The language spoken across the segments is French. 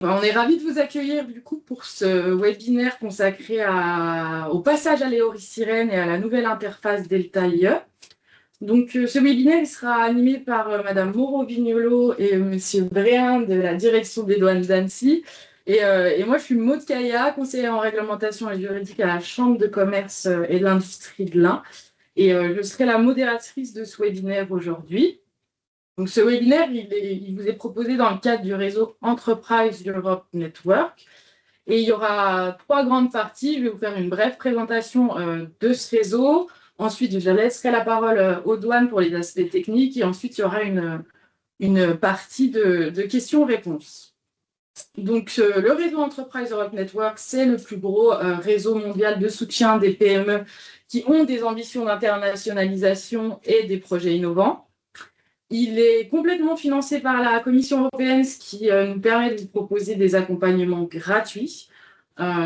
On est ravis de vous accueillir du coup pour ce webinaire consacré au passage à l'EORI-Sirène et à la nouvelle interface Delta IE. Donc, ce webinaire il sera animé par Madame Moreau-Vignolo et Monsieur Bréhin de la direction des douanes d'Annecy. Et moi, je suis Maude Kaya, conseillère en réglementation et juridique à la Chambre de commerce et de l'industrie de l'Ain. Et je serai la modératrice de ce webinaire aujourd'hui. Donc, ce webinaire, il vous est proposé dans le cadre du réseau Enterprise Europe Network. Et il y aura trois grandes parties. Je vais vous faire une brève présentation de ce réseau. Ensuite, je laisserai la parole aux douanes pour les aspects techniques. Et ensuite, il y aura une partie de questions-réponses. Donc, le réseau Enterprise Europe Network, c'est le plus gros réseau mondial de soutien des PME qui ont des ambitions d'internationalisation et des projets innovants. Il est complètement financé par la Commission européenne, ce qui nous permet de vous proposer des accompagnements gratuits,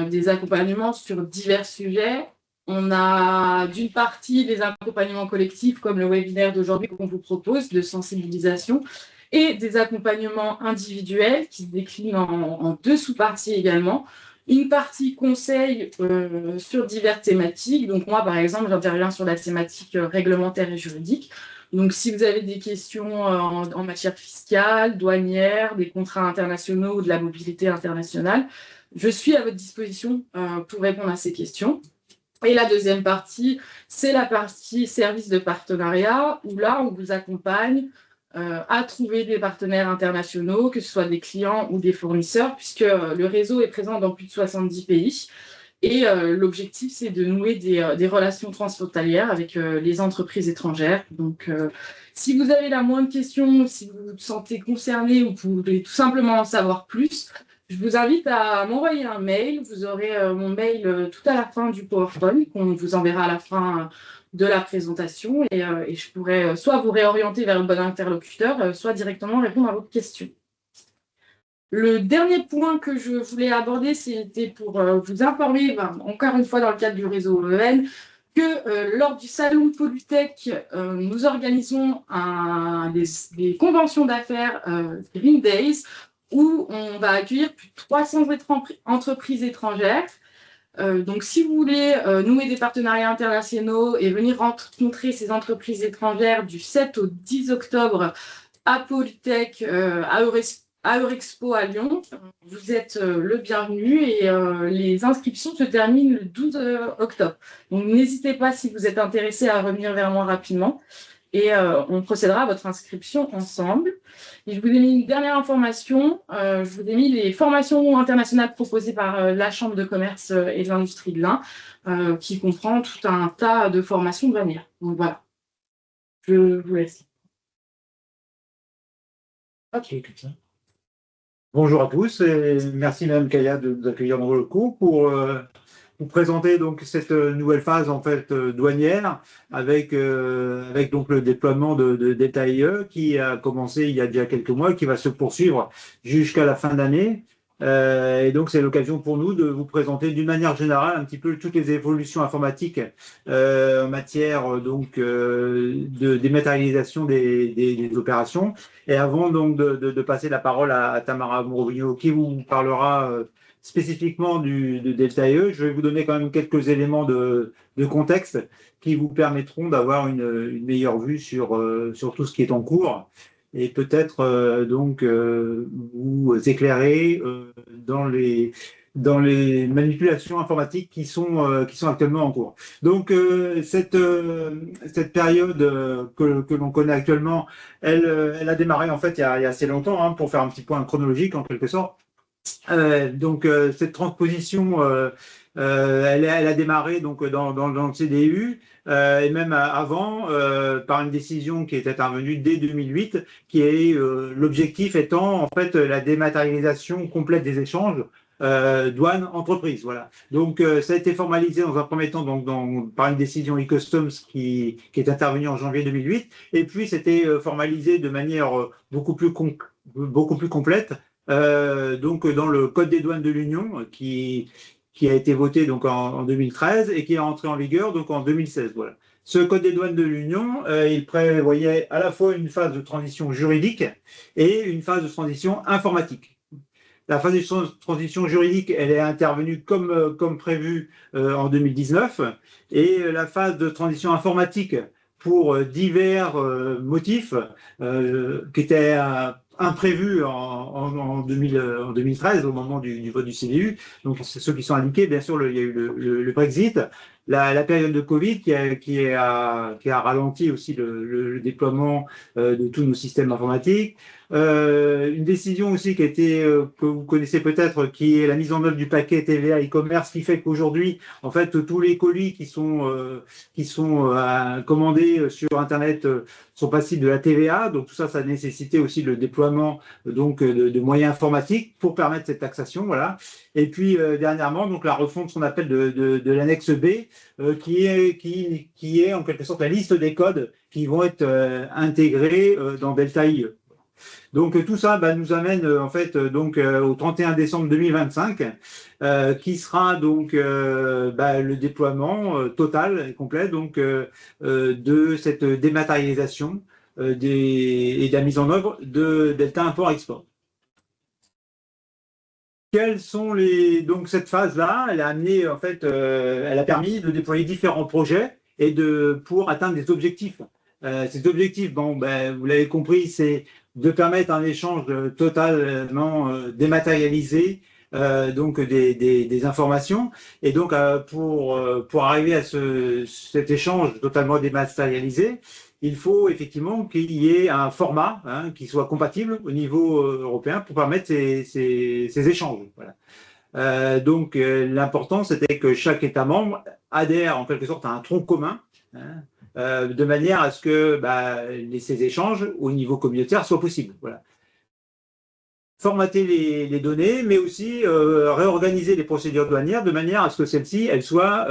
des accompagnements sur divers sujets. On a d'une partie des accompagnements collectifs, comme le webinaire d'aujourd'hui qu'on vous propose, de sensibilisation, et des accompagnements individuels qui se déclinent en deux sous-parties également. Une partie conseil sur diverses thématiques. Donc moi, par exemple, j'interviens sur la thématique réglementaire et juridique. Donc, si vous avez des questions en matière fiscale, douanière, des contrats internationaux ou de la mobilité internationale, je suis à votre disposition pour répondre à ces questions. Et la deuxième partie, c'est la partie service de partenariat, où là, on vous accompagne à trouver des partenaires internationaux, que ce soit des clients ou des fournisseurs, puisque le réseau est présent dans plus de 70 pays. Et l'objectif, c'est de nouer des relations transfrontalières avec les entreprises étrangères. Donc, si vous avez la moindre question, si vous vous sentez concerné ou que vous voulez tout simplement en savoir plus, je vous invite à m'envoyer un mail. Vous aurez mon mail tout à la fin du PowerPoint qu'on vous enverra à la fin de la présentation. Et je pourrai soit vous réorienter vers le bon interlocuteur, soit directement répondre à vos questions. Le dernier point que je voulais aborder, c'était pour vous informer, encore une fois dans le cadre du réseau EN, que lors du salon Polytech, nous organisons des conventions d'affaires Green Days où on va accueillir plus de 300 entreprises étrangères. Donc, si vous voulez nouer des partenariats internationaux et venir rencontrer ces entreprises étrangères du 7 au 10 octobre à Polytech, à Eurexpo à Lyon, vous êtes le bienvenu et les inscriptions se terminent le 12 octobre. Donc, n'hésitez pas si vous êtes intéressé à revenir vers moi rapidement et on procédera à votre inscription ensemble. Et je vous ai mis une dernière information. Je vous ai mis les formations internationales proposées par la Chambre de commerce et de l'industrie de l'Ain, qui comprend tout un tas de formations douanières. Donc voilà, je vous laisse. Ok, comme ça. Bonjour à tous et merci Mme Kaya de nous accueillir dans vos locaux pour vous présenter donc cette nouvelle phase en fait douanière avec donc le déploiement de Delta IE qui a commencé il y a déjà quelques mois et qui va se poursuivre jusqu'à la fin d'année. Et donc c'est l'occasion pour nous de vous présenter d'une manière générale un petit peu toutes les évolutions informatiques en matière donc de dématérialisation des opérations. Et avant donc de passer la parole à Tamara Mourovino qui vous parlera spécifiquement de Delta IE, je vais vous donner quand même quelques éléments de contexte qui vous permettront d'avoir une meilleure vue sur tout ce qui est en cours et peut-être vous éclairer dans les manipulations informatiques qui sont actuellement en cours. Donc cette période que l'on connaît actuellement, elle a démarré en fait il y a assez longtemps, hein, pour faire un petit point chronologique en quelque sorte. Cette transposition, elle a démarré donc dans le CDU et même avant par une décision qui est intervenue dès 2008, qui est l'objectif étant en fait la dématérialisation complète des échanges douane entreprise. Voilà. Donc ça a été formalisé dans un premier temps par une décision e-customs qui est intervenue en janvier 2008, et puis c'était formalisé de manière beaucoup plus complète. Donc dans le Code des douanes de l'Union qui a été voté donc en 2013 et qui est entré en vigueur donc en 2016. Voilà. Ce Code des douanes de l'Union, il prévoyait à la fois une phase de transition juridique et une phase de transition informatique. La phase de transition juridique, elle est intervenue comme prévu en 2019. Et la phase de transition informatique pour divers motifs qui étaient imprévus en 2013 au moment du vote du CDU. Donc, c'est ceux qui sont indiqués. Bien sûr, il y a eu le Brexit, la période de Covid qui a ralenti aussi le déploiement de tous nos systèmes informatiques. Une décision aussi qui a été, que vous connaissez peut-être, qui est la mise en œuvre du paquet TVA e-commerce, qui fait qu'aujourd'hui, en fait, tous les colis qui sont commandés sur Internet sont passibles de la TVA. Donc tout ça, ça a nécessité aussi le déploiement donc de moyens informatiques pour permettre cette taxation. Voilà. Et puis dernièrement, donc la refonte, ce qu'on appelle de l'annexe B, qui est en quelque sorte la liste des codes qui vont être intégrés dans Delta IE. Donc tout ça nous amène en fait au 31 décembre 2025, qui sera donc le déploiement total et complet donc de cette dématérialisation et de la mise en œuvre de Delta Import-Export. Quelles sont donc cette phase-là, elle a amené en fait, elle a permis de déployer différents projets et pour atteindre des objectifs. Ces objectifs, vous l'avez compris, c'est de permettre un échange totalement dématérialisé donc des informations. Et donc, pour arriver à cet échange totalement dématérialisé, il faut effectivement qu'il y ait un format qui soit compatible au niveau européen pour permettre ces échanges. Voilà. Donc, l'important, c'était que chaque État membre adhère en quelque sorte à un tronc commun, de manière à ce que ces échanges au niveau communautaire soient possibles. Voilà. Formater les données, mais aussi réorganiser les procédures douanières de manière à ce que celles-ci soient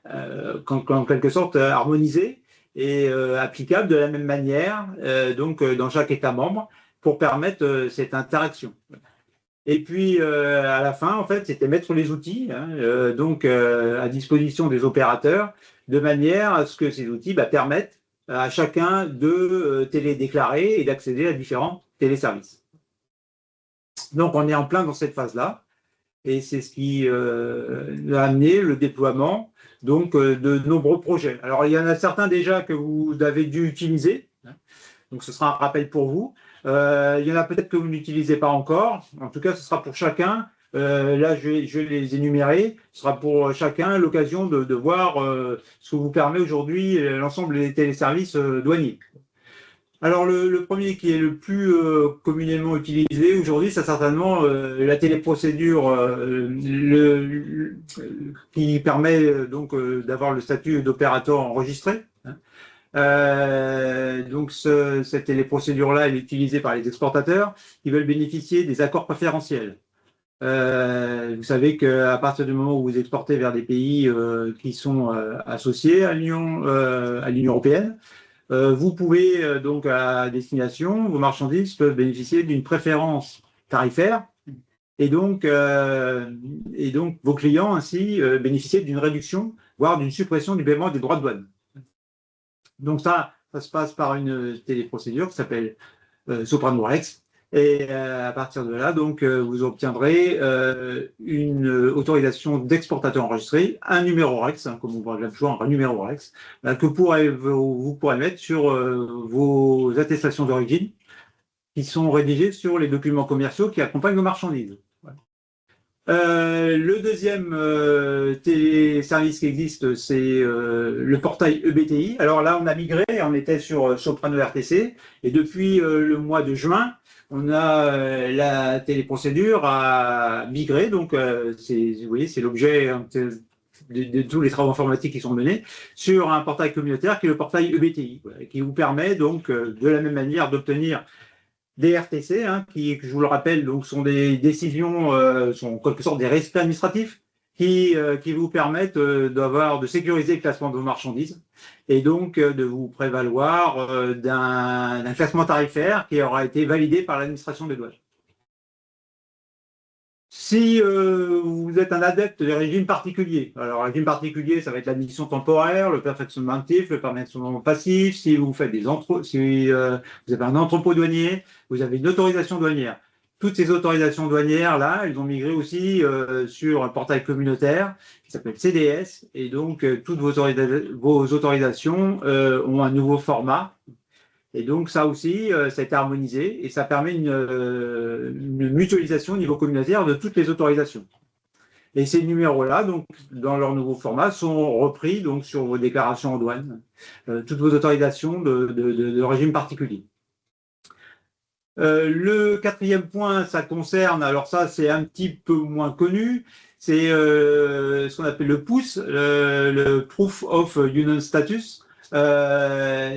en quelque sorte harmonisées et applicables de la même manière donc dans chaque État membre pour permettre cette interaction. Et puis à la fin, en fait, c'était mettre les outils à disposition des opérateurs de manière à ce que ces outils permettent à chacun de télédéclarer et d'accéder à différents téléservices. Donc, on est en plein dans cette phase-là, et c'est ce qui a amené le déploiement donc, de nombreux projets. Alors, il y en a certains déjà que vous avez dû utiliser, donc ce sera un rappel pour vous. Il y en a peut-être que vous n'utilisez pas encore. En tout cas, ce sera pour chacun. Là, je vais les énumérer. Ce sera pour chacun l'occasion de voir ce que vous permet aujourd'hui l'ensemble des téléservices douaniers. Alors, le premier qui est le plus communément utilisé aujourd'hui, c'est certainement la téléprocédure qui permet donc d'avoir le statut d'opérateur enregistré. Donc cette téléprocédure-là, elle est utilisée par les exportateurs qui veulent bénéficier des accords préférentiels. Vous savez qu'à partir du moment où vous exportez vers des pays qui sont associés à l'Union européenne, vous pouvez donc à destination, vos marchandises peuvent bénéficier d'une préférence tarifaire et donc vos clients ainsi bénéficier d'une réduction, voire d'une suppression du paiement des droits de douane. Donc ça se passe par une téléprocédure qui s'appelle Soprano Rex. Et à partir de là, donc, vous obtiendrez une autorisation d'exportateur enregistré, un numéro Rex, comme on voit là toujours, un numéro Rex, que vous pourrez mettre sur vos attestations d'origine qui sont rédigées sur les documents commerciaux qui accompagnent vos marchandises. Le deuxième téléservice qui existe, c'est le portail EBTI. Alors là, on a migré, on était sur Soprano RTC, et depuis le mois de juin, on a la téléprocédure à migrer. Donc, vous voyez, c'est l'objet de tous les travaux informatiques qui sont menés sur un portail communautaire qui est le portail EBTI, qui vous permet donc de la même manière d'obtenir des RTC, qui, je vous le rappelle, donc, sont des décisions, sont en quelque sorte des résultats administratifs qui vous permettent de sécuriser le classement de vos marchandises et donc de vous prévaloir d'un classement tarifaire qui aura été validé par l'administration des douanes. Si vous êtes un adepte des régimes particuliers, alors régime particulier, ça va être l'admission temporaire, le perfectionnement actif, le perfectionnement passif. Si vous faites si vous avez un entrepôt douanier, vous avez une autorisation douanière. toutes ces autorisations douanières, là, elles ont migré aussi sur un portail communautaire qui s'appelle CDS. Et donc, toutes vos autorisations ont un nouveau format. Et donc, ça aussi, ça a été harmonisé et ça permet une mutualisation au niveau communautaire de toutes les autorisations. Et ces numéros-là, donc, dans leur nouveau format, sont repris donc, sur vos déclarations en douane, toutes vos autorisations de régime particulier. Le quatrième point, ça concerne, alors ça c'est un petit peu moins connu, c'est ce qu'on appelle le POUS, le Proof of Union Status.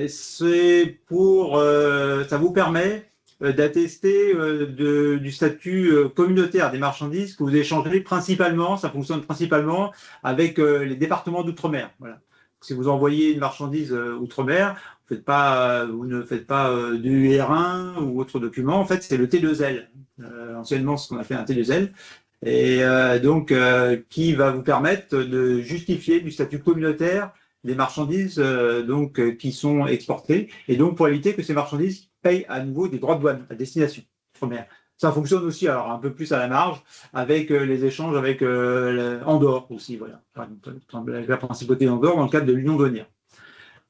C'est pour, ça vous permet d'attester du statut communautaire des marchandises que vous échangez principalement, ça fonctionne principalement avec les départements d'outre-mer. Voilà. Si vous envoyez une marchandise outre-mer, vous ne faites pas du R1 ou autre document. En fait, c'est le T2L. Anciennement, ce qu'on appelait un T2L. Et donc, qui va vous permettre de justifier du statut communautaire des marchandises qui sont exportées. Et donc, pour éviter que ces marchandises payent à nouveau des droits de douane à destination outre-mer. Ça fonctionne aussi, alors un peu plus à la marge, avec les échanges avec Andorre aussi, voilà. La principauté d'Andorre dans le cadre de l'Union douanière.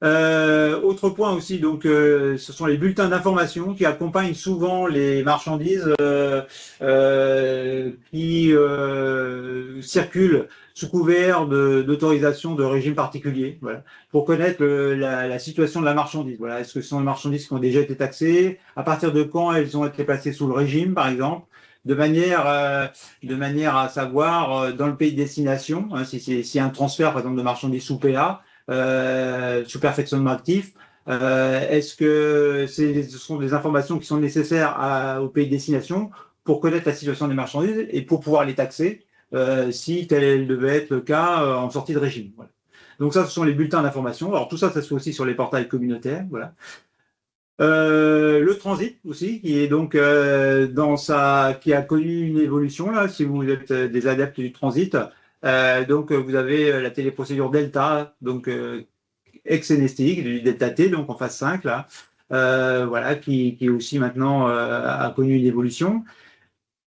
Autre point aussi, donc, ce sont les bulletins d'information qui accompagnent souvent les marchandises qui circulent sous couvert d'autorisation de régime particulier, voilà, pour connaître la situation de la marchandise. Voilà, est-ce que ce sont des marchandises qui ont déjà été taxées? À partir de quand elles ont été placées sous le régime, par exemple? De manière à savoir dans le pays de destination, hein, si y a un transfert, par exemple, de marchandises sous PA, sous perfectionnement actif, est-ce que ce sont des informations qui sont nécessaires au pays de destination pour connaître la situation des marchandises et pour pouvoir les taxer si tel devait être le cas en sortie de régime. Voilà. Donc ça, ce sont les bulletins d'information. Alors tout ça, ça se fait aussi sur les portails communautaires. Voilà. Le transit aussi, qui est donc qui a connu une évolution là. Si vous êtes des adeptes du transit, donc vous avez la téléprocédure Delta, donc ex-NSTX, du Delta T, donc en phase 5 là, voilà, qui aussi maintenant a connu une évolution.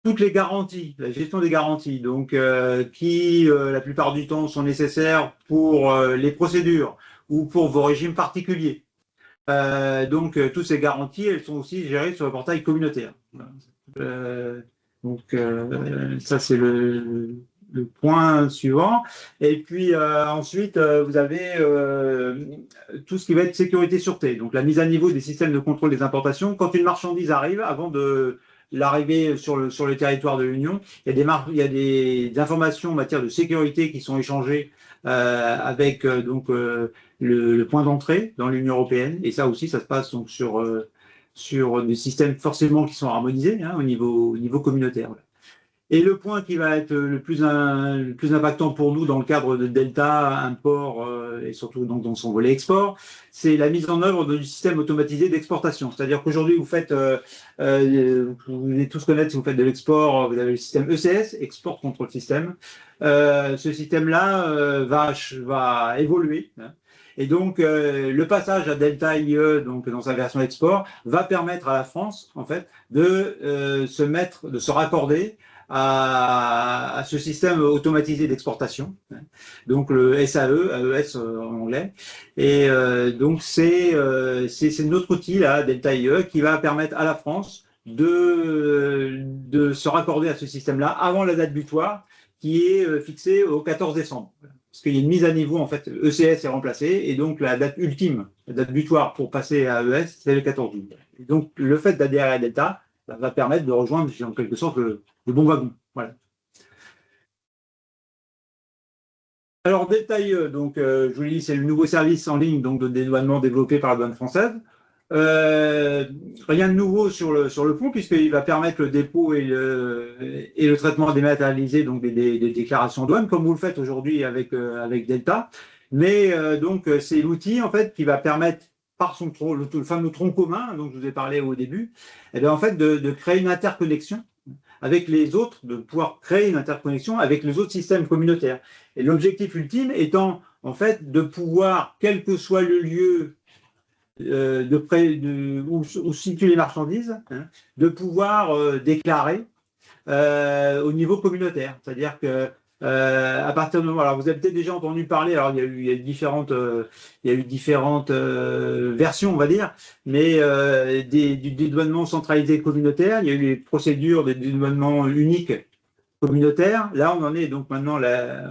Toutes les garanties, la gestion des garanties, donc qui la plupart du temps sont nécessaires pour les procédures ou pour vos régimes particuliers. Donc toutes ces garanties, elles sont aussi gérées sur le portail communautaire. Ça c'est le point suivant. Et puis ensuite, vous avez tout ce qui va être sécurité-sûreté. Donc la mise à niveau des systèmes de contrôle des importations. Quand une marchandise arrive, avant de l'arrivée sur le territoire de l'Union, il y a des informations en matière de sécurité qui sont échangées avec le point d'entrée dans l'Union européenne. Et ça aussi, ça se passe donc sur des systèmes forcément qui sont harmonisés au niveau communautaire. Voilà. Et le point qui va être le plus impactant pour nous dans le cadre de Delta, import et surtout donc dans son volet export, c'est la mise en œuvre du système automatisé d'exportation. C'est-à-dire qu'aujourd'hui, vous allez tous connaître, si vous faites de l'export, vous avez le système ECS, Export Control System. Ce système-là va évoluer. Et donc, le passage à Delta IE, donc dans sa version export, va permettre à la France, en fait, de se raccorder à ce système automatisé d'exportation, donc le SAE, AES en anglais. Et donc, c'est notre outil, là, Delta IE, qui va permettre à la France de se raccorder à ce système-là avant la date butoir, qui est fixée au 14 décembre. Parce qu'il y a une mise à niveau, en fait, ECS est remplacé, et donc la date ultime, la date butoir pour passer à AES, c'est le 14 août. Et donc, le fait d'adhérer à Delta, ça va permettre de rejoindre, en quelque sorte, le bon wagon. Voilà. Alors, Delta IE, donc, je vous l'ai dit, c'est le nouveau service en ligne donc, de dédouanement développé par la douane française. Rien de nouveau sur le fond, puisqu'il va permettre le dépôt et le traitement dématérialisé donc des déclarations douane, comme vous le faites aujourd'hui avec Delta. Mais donc c'est l'outil en fait qui va permettre par le fameux tronc commun dont je vous ai parlé au début, et bien, en fait de créer une interconnexion avec les autres, de pouvoir créer une interconnexion avec les autres systèmes communautaires. Et l'objectif ultime étant en fait de pouvoir, quel que soit le lieu où se situent les marchandises, hein, de pouvoir déclarer au niveau communautaire. C'est-à-dire que à partir de moment, alors vous avez peut-être déjà entendu parler, alors il y a eu différentes versions, on va dire, mais du dédouanement centralisé communautaire, il y a eu les procédures de dédouanement unique communautaire. Là, on en est donc maintenant,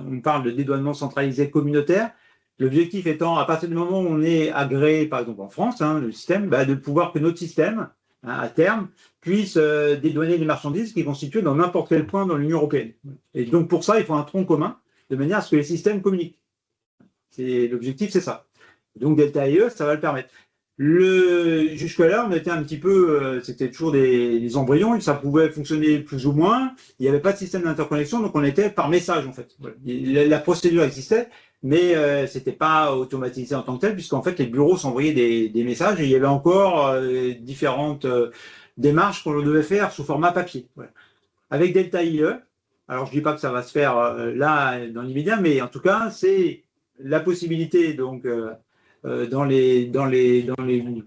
on parle de dédouanement centralisé communautaire. L'objectif étant, à partir du moment où on est agréé, par exemple en France, hein, le système, de pouvoir que notre système, hein, à terme, puisse dédouaner les marchandises qui vont se situer dans n'importe quel point dans l'Union européenne. Et donc pour ça, il faut un tronc commun, de manière à ce que les systèmes communiquent. L'objectif, c'est ça. Donc Delta IE, ça va le permettre. Jusque-là, on était un petit peu, c'était toujours des embryons, ça pouvait fonctionner plus ou moins. Il n'y avait pas de système d'interconnexion, donc on était par message en fait. Voilà. La procédure existait, mais c'était pas automatisé en tant que tel, puisqu'en fait les bureaux s'envoyaient des messages et il y avait encore différentes démarches qu'on devait faire sous format papier. Voilà. Avec Delta IE, alors je dis pas que ça va se faire là dans l'immédiat, mais en tout cas c'est la possibilité donc dans les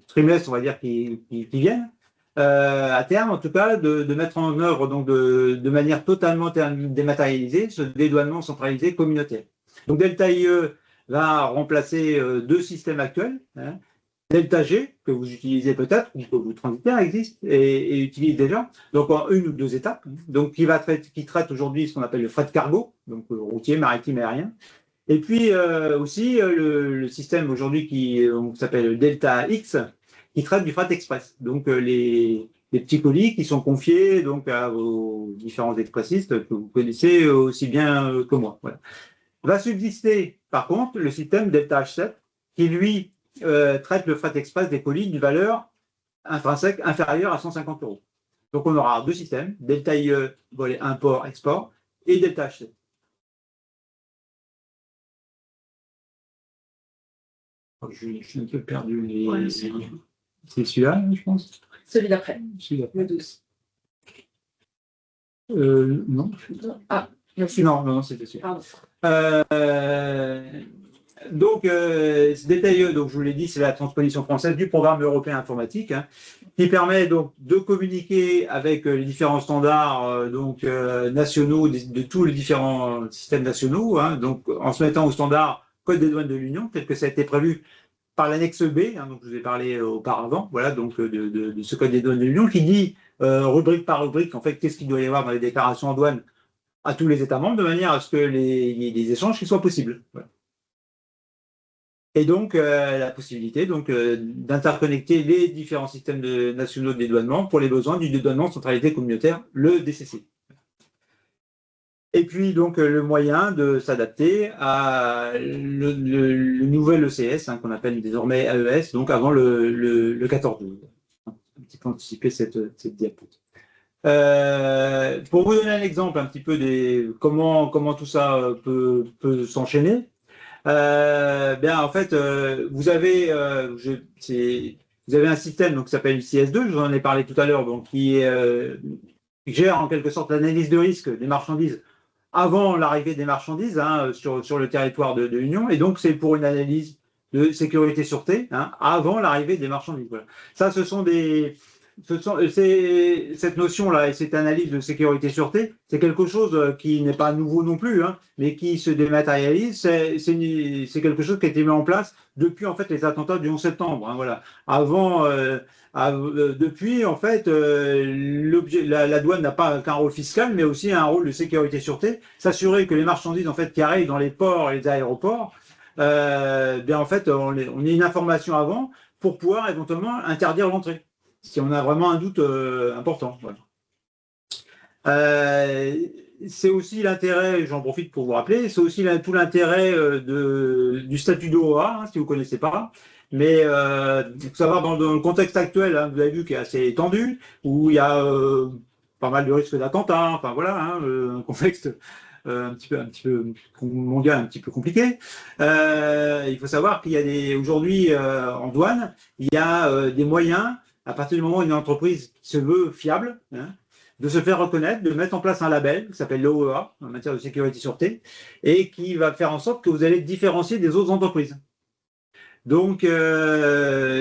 trimestres, on va dire, qui viennent, à terme, en tout cas, de mettre en œuvre donc de manière totalement dématérialisée ce dédouanement centralisé communautaire. Donc Delta IE va remplacer deux systèmes actuels, hein. Delta G, que vous utilisez peut-être, ou que vous transitaire existe et utilise déjà, donc en une ou deux étapes, donc qui traite aujourd'hui ce qu'on appelle le fret cargo, donc routier, maritime, aérien. Et puis aussi le système aujourd'hui qui s'appelle Delta X, qui traite du fret express. Donc les petits colis qui sont confiés donc à vos différents expressistes que vous connaissez aussi bien que moi. Voilà. Va subsister par contre le système Delta H7 qui lui traite le fret express des colis d'une valeur intrinsèque inférieure à 150 €. Donc on aura deux systèmes, Delta IE volet import-export et Delta H7. Je suis un peu perdu. Ouais, c'est celui-là, je pense. Celui d'après. Le 12. Non. Ah, merci. Non, c'était celui-là. Donc, Delta IE, donc je vous l'ai dit, c'est la transposition française du programme européen informatique, hein, qui permet donc de communiquer avec les différents standards nationaux de tous les différents systèmes nationaux, hein, donc en se mettant au standard Code des douanes de l'Union, tel que ça a été prévu par l'annexe B, hein, donc je vous ai parlé auparavant, voilà, donc de ce Code des douanes de l'Union qui dit rubrique par rubrique, en fait, qu'est-ce qu'il doit y avoir dans les déclarations en douane à tous les États membres, de manière à ce que les échanges qui soient possibles. Voilà. Et donc la possibilité d'interconnecter les différents systèmes nationaux de dédouanement pour les besoins du dédouanement centralisé communautaire, le DCC. Et puis donc le moyen de s'adapter à le nouvel ECS, hein, qu'on appelle désormais AES, donc avant le 14-12. Un petit peu anticiper cette diapo. Pour vous donner un exemple un petit peu comment tout ça peut s'enchaîner, en fait vous avez un système donc, qui s'appelle CS2, je vous en ai parlé tout à l'heure, donc qui gère en quelque sorte l'analyse de risque des marchandises avant l'arrivée des marchandises, hein, sur le territoire de l'Union, et donc c'est pour une analyse de sécurité-sûreté, hein, avant l'arrivée des marchandises. Voilà. Ça, cette notion-là et cette analyse de sécurité-sûreté, c'est quelque chose qui n'est pas nouveau non plus, hein, mais qui se dématérialise. C'est quelque chose qui a été mis en place depuis en fait les attentats du 11 septembre. Hein, voilà. Depuis, en fait, la douane n'a pas qu'un rôle fiscal, mais aussi un rôle de sécurité-sûreté, s'assurer que les marchandises en fait qui arrivent dans les ports et les aéroports, en fait, on ait une information avant pour pouvoir éventuellement interdire l'entrée, si on a vraiment un doute important. Voilà. C'est aussi l'intérêt, j'en profite pour vous rappeler, c'est aussi tout l'intérêt du statut d'OA, hein, si vous ne connaissez pas. Mais il faut savoir, dans le contexte actuel, hein, vous avez vu, qui est assez tendu, où il y a pas mal de risques d'attentats, enfin voilà, hein, un contexte un petit peu mondial, un petit peu compliqué. Il faut savoir qu'il y a aujourd'hui en douane, il y a des moyens, à partir du moment où une entreprise se veut fiable, hein, de se faire reconnaître, de mettre en place un label qui s'appelle l'OEA en matière de sécurité sûreté, et qui va faire en sorte que vous allez être différencier des autres entreprises. Donc,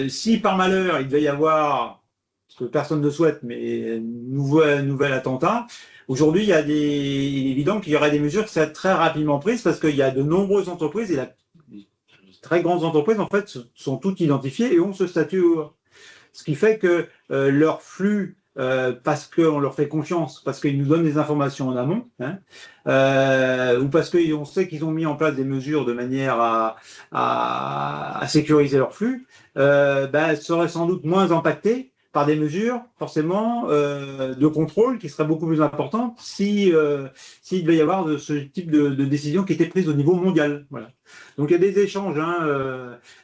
si par malheur, il devait y avoir, ce que personne ne souhaite, mais nouvel attentat, aujourd'hui, il est évident qu'il y aurait des mesures qui seraient très rapidement prises parce qu'il y a de nombreuses entreprises et les très grandes entreprises, en fait, sont toutes identifiées et ont ce statut. Ce qui fait que leur flux, parce qu'on leur fait confiance, parce qu'ils nous donnent des informations en amont, hein, ou parce qu'on sait qu'ils ont mis en place des mesures de manière à sécuriser leur flux, seraient sans doute moins impactés par des mesures forcément de contrôle qui seraient beaucoup plus importantes s'il devait y avoir ce type de décision qui était prise au niveau mondial. Voilà. Donc il y a des échanges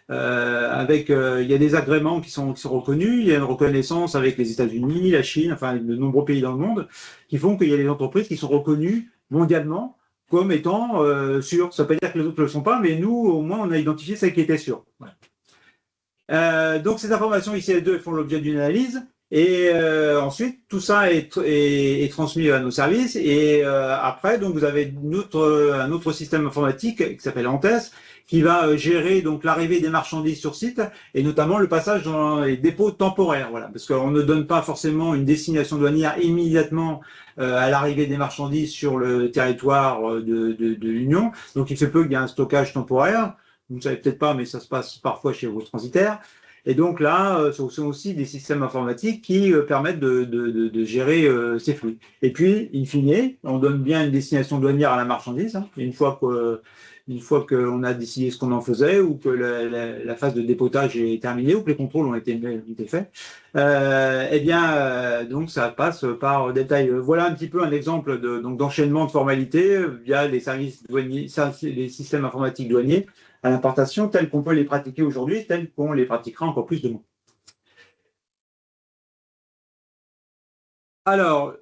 il y a des agréments qui sont reconnus, il y a une reconnaissance avec les États-Unis, la Chine, enfin de nombreux pays dans le monde, qui font qu'il y a des entreprises qui sont reconnues mondialement comme étant sûres. Ça ne veut pas dire que les autres ne le sont pas, mais nous, au moins, on a identifié celles qui étaient sûres. Voilà. Donc ces informations ICS2 font l'objet d'une analyse et ensuite tout ça est transmis à nos services et après donc vous avez un autre système informatique qui s'appelle ANTES qui va gérer donc l'arrivée des marchandises sur site et notamment le passage dans les dépôts temporaires, voilà, parce qu'on ne donne pas forcément une destination douanière immédiatement à l'arrivée des marchandises sur le territoire de l'Union, donc il se peut qu'il y ait un stockage temporaire. Vous ne savez peut-être pas, mais ça se passe parfois chez vos transitaires. Et donc là, ce sont aussi des systèmes informatiques qui permettent de gérer ces flux. Et puis, in fine, on donne bien une destination douanière à la marchandise, hein, une fois qu'on a décidé ce qu'on en faisait, ou que la phase de dépotage est terminée, ou que les contrôles ont été faits. Donc ça passe par détail. Voilà un petit peu un exemple d'enchaînement de formalités via les services douaniers, les systèmes informatiques douaniers à l'importation tels qu'on peut les pratiquer aujourd'hui, tels qu'on les pratiquera encore plus demain. Alors,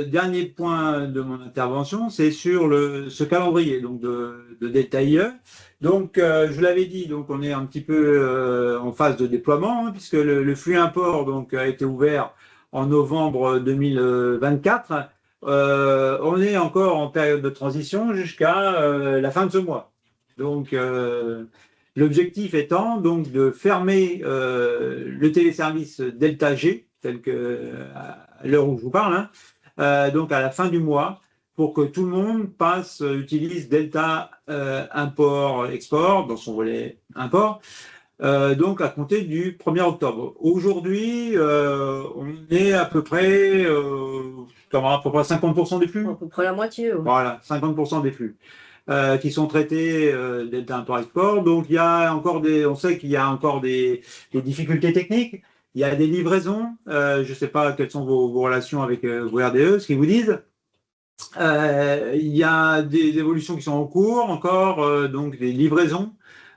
dernier point de mon intervention, c'est sur ce calendrier donc de Delta IE. Donc, je l'avais dit, donc on est un petit peu en phase de déploiement, hein, puisque le flux import donc, a été ouvert en novembre 2024. On est encore en période de transition jusqu'à la fin de ce mois. Donc, l'objectif étant donc de fermer le téléservice Delta G, tel que à l'heure où je vous parle, hein, donc à la fin du mois, pour que tout le monde utilise Delta import-export dans son volet import, donc à compter du 1er octobre. Aujourd'hui, on est à peu près 50% des flux. À peu près la moitié. Ouais. Voilà, 50% des flux. Qui sont traités Delta import-export. Donc il y a encore on sait qu'il y a encore des difficultés techniques. Il y a des livraisons. Je ne sais pas quelles sont vos relations avec vos RDE, ce qu'ils vous disent. Il y a des évolutions qui sont en cours, encore donc des livraisons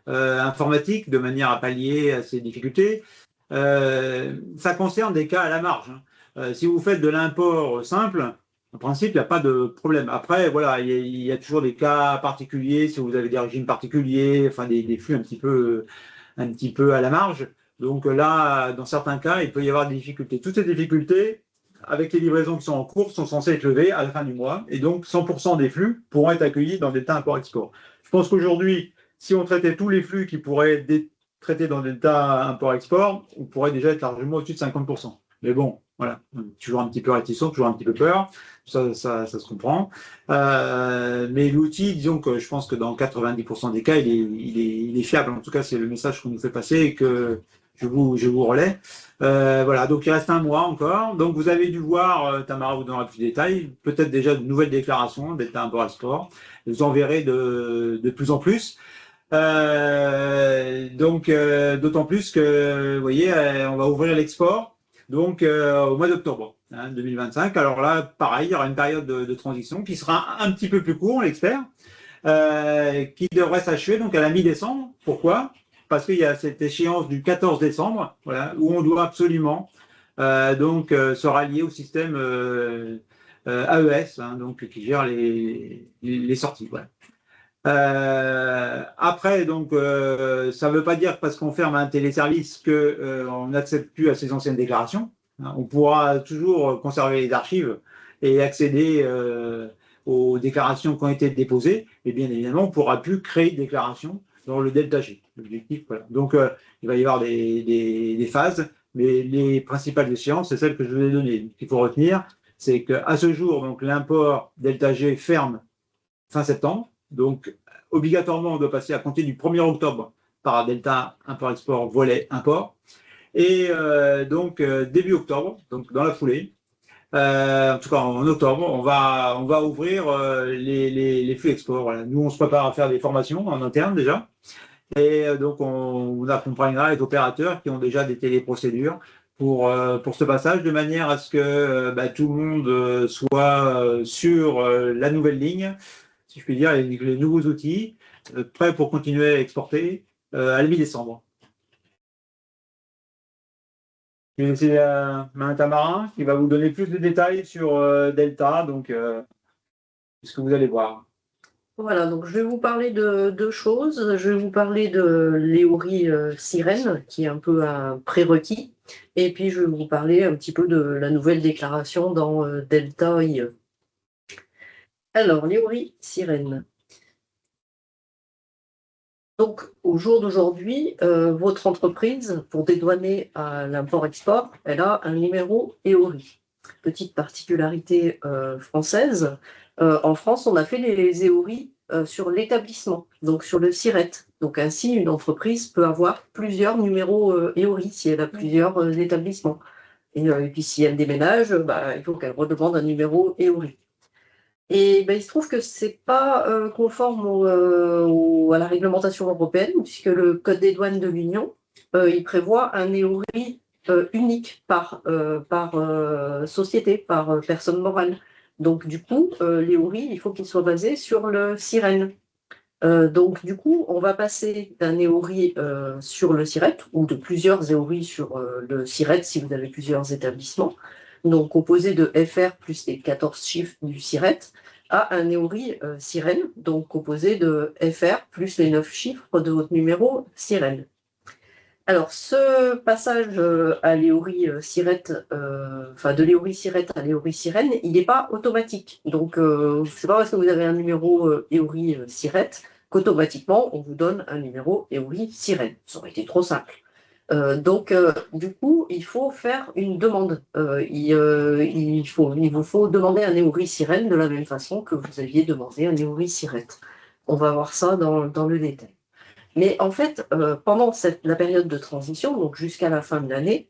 informatiques de manière à pallier à ces difficultés. Ça concerne des cas à la marge. Hein. Si vous faites de l'import simple, en principe, il n'y a pas de problème. Après, voilà, il y a toujours des cas particuliers, si vous avez des régimes particuliers, enfin des flux un petit peu à la marge. Donc là, dans certains cas, il peut y avoir des difficultés. Toutes ces difficultés, avec les livraisons qui sont en cours, sont censées être levées à la fin du mois. Et donc, 100% des flux pourront être accueillis dans Delta import-export. Je pense qu'aujourd'hui, si on traitait tous les flux qui pourraient être traités dans Delta import-export, on pourrait déjà être largement au-dessus de 50%. Mais bon, voilà, toujours un petit peu réticent, toujours un petit peu peur, ça se comprend. Mais l'outil, disons que je pense que dans 90% des cas, il est fiable. En tout cas, c'est le message qu'on nous fait passer et que je vous relais. Voilà, donc il reste un mois encore. Donc vous avez dû voir, Tamara vous donnera plus de détails, peut-être déjà de nouvelles déclarations d'État import-export. Vous en verrez de plus en plus. D'autant plus que, vous voyez, on va ouvrir l'export donc au mois d'octobre 2025. Alors là, pareil, il y aura une période de transition qui sera un petit peu plus courte, on l'espère, qui devrait s'achever donc à la mi-décembre. Pourquoi ? Parce qu'il y a cette échéance du 14 décembre, voilà, où on doit absolument se rallier au système AES, hein, donc qui gère les sorties. Voilà. Après, donc, ça ne veut pas dire parce qu'on ferme un téléservice qu'on n'accepte plus à ces anciennes déclarations. On pourra toujours conserver les archives et accéder aux déclarations qui ont été déposées. Et bien évidemment, on ne pourra plus créer de déclarations dans le delta G. L'objectif, voilà. Donc, il va y avoir des phases, mais les principales échéances, c'est celles que je vous ai données. Donc, ce qu'il faut retenir, c'est qu'à ce jour, donc l'import delta G ferme fin septembre. Donc, obligatoirement, on doit passer à compter du 1er octobre par delta import-export, volet import. Et donc, début octobre, donc dans la foulée, en tout cas en octobre, on va ouvrir les flux export. Voilà. Nous, on se prépare à faire des formations en interne déjà. Et donc, on accompagnera les opérateurs qui ont déjà des téléprocédures pour ce passage, de manière à ce que tout le monde soit sur la nouvelle ligne, si je puis dire, les nouveaux outils, prêts pour continuer à exporter à la mi-décembre. Je vais laisser la main à Tamarin qui va vous donner plus de détails sur Delta, donc ce que vous allez voir. Voilà, donc je vais vous parler de deux choses. Je vais vous parler de l'EORI Sirène, qui est un peu un prérequis, et puis je vais vous parler un petit peu de la nouvelle déclaration dans Delta IE. Alors, l'EORI Sirène. Donc, au jour d'aujourd'hui, votre entreprise, pour dédouaner à l'import-export, elle a un numéro EORI. Petite particularité française, en France, on a fait les EORI sur l'établissement, donc sur le SIRET. Donc ainsi, une entreprise peut avoir plusieurs numéros EORI si elle a plusieurs établissements. Et puis si elle déménage, il faut qu'elle redemande un numéro EORI. Et il se trouve que c'est pas conforme à la réglementation européenne, puisque le Code des douanes de l'Union, il prévoit un EORI unique par société, par personne morale. Donc du coup, l'EORI, il faut qu'il soit basé sur le Sirène. Donc du coup, on va passer d'un EORI sur le SIRET, ou de plusieurs EORI sur le SIRET si vous avez plusieurs établissements, donc composé de FR plus les 14 chiffres du SIRET, à un EORI Sirène, donc composé de FR plus les 9 chiffres de votre numéro Sirène. Alors, ce passage à l'EORI SIRET, de l'EORI SIRET à l'EORI Sirène, il n'est pas automatique. Donc, c'est pas parce que vous avez un numéro EORI SIRET qu'automatiquement, on vous donne un numéro EORI Sirène. Ça aurait été trop simple. Donc, du coup, il faut faire une demande. Il vous faut demander un EORI Sirène de la même façon que vous aviez demandé un EORI SIRET. On va voir ça dans le détail. Mais en fait, pendant la période de transition, donc jusqu'à la fin de l'année,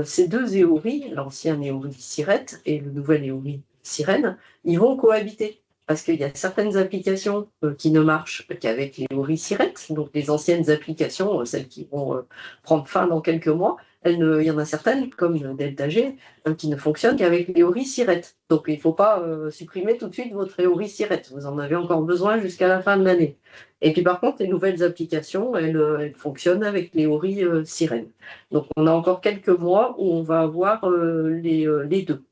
ces deux EORI, l'ancien EORI SIRET et le nouvel EORI Sirène, ils vont cohabiter. Parce qu'il y a certaines applications qui ne marchent qu'avec l'EORI SIRET, donc les anciennes applications, celles qui vont prendre fin dans quelques mois, il y en a certaines, comme Delta G, qui ne fonctionnent qu'avec l'EORI SIRET. Donc il ne faut pas supprimer tout de suite votre EORI SIRET, vous en avez encore besoin jusqu'à la fin de l'année. Et puis par contre, les nouvelles applications, elles fonctionnent avec l'EORI Sirène. Donc on a encore quelques mois où on va avoir les deux.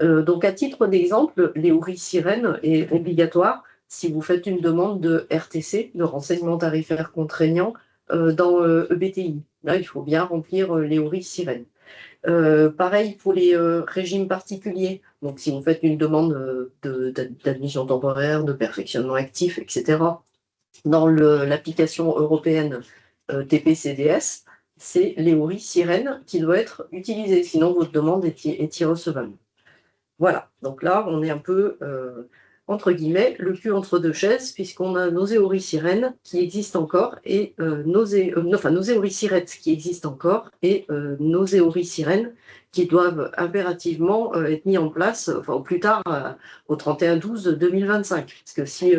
Donc, à titre d'exemple, l'EORI Sirène est obligatoire si vous faites une demande de RTC, de renseignement tarifaire contraignant, dans EBTI. Là, il faut bien remplir l'EORI Sirène. Pareil pour les régimes particuliers. Donc, si vous faites une demande d'admission temporaire, de perfectionnement actif, etc., dans l'application européenne TPCDS, c'est l'EORI Sirène qui doit être utilisé, sinon votre demande est irrecevable. Voilà, donc là, on est un peu, entre guillemets, le cul entre deux chaises, puisqu'on a nos EORI Sirène qui existent encore, et nos EORI Sirène qui existent encore, et nos EORI Sirène qui doivent impérativement être mis en place, au plus tard, au 31/12/2025. Parce que si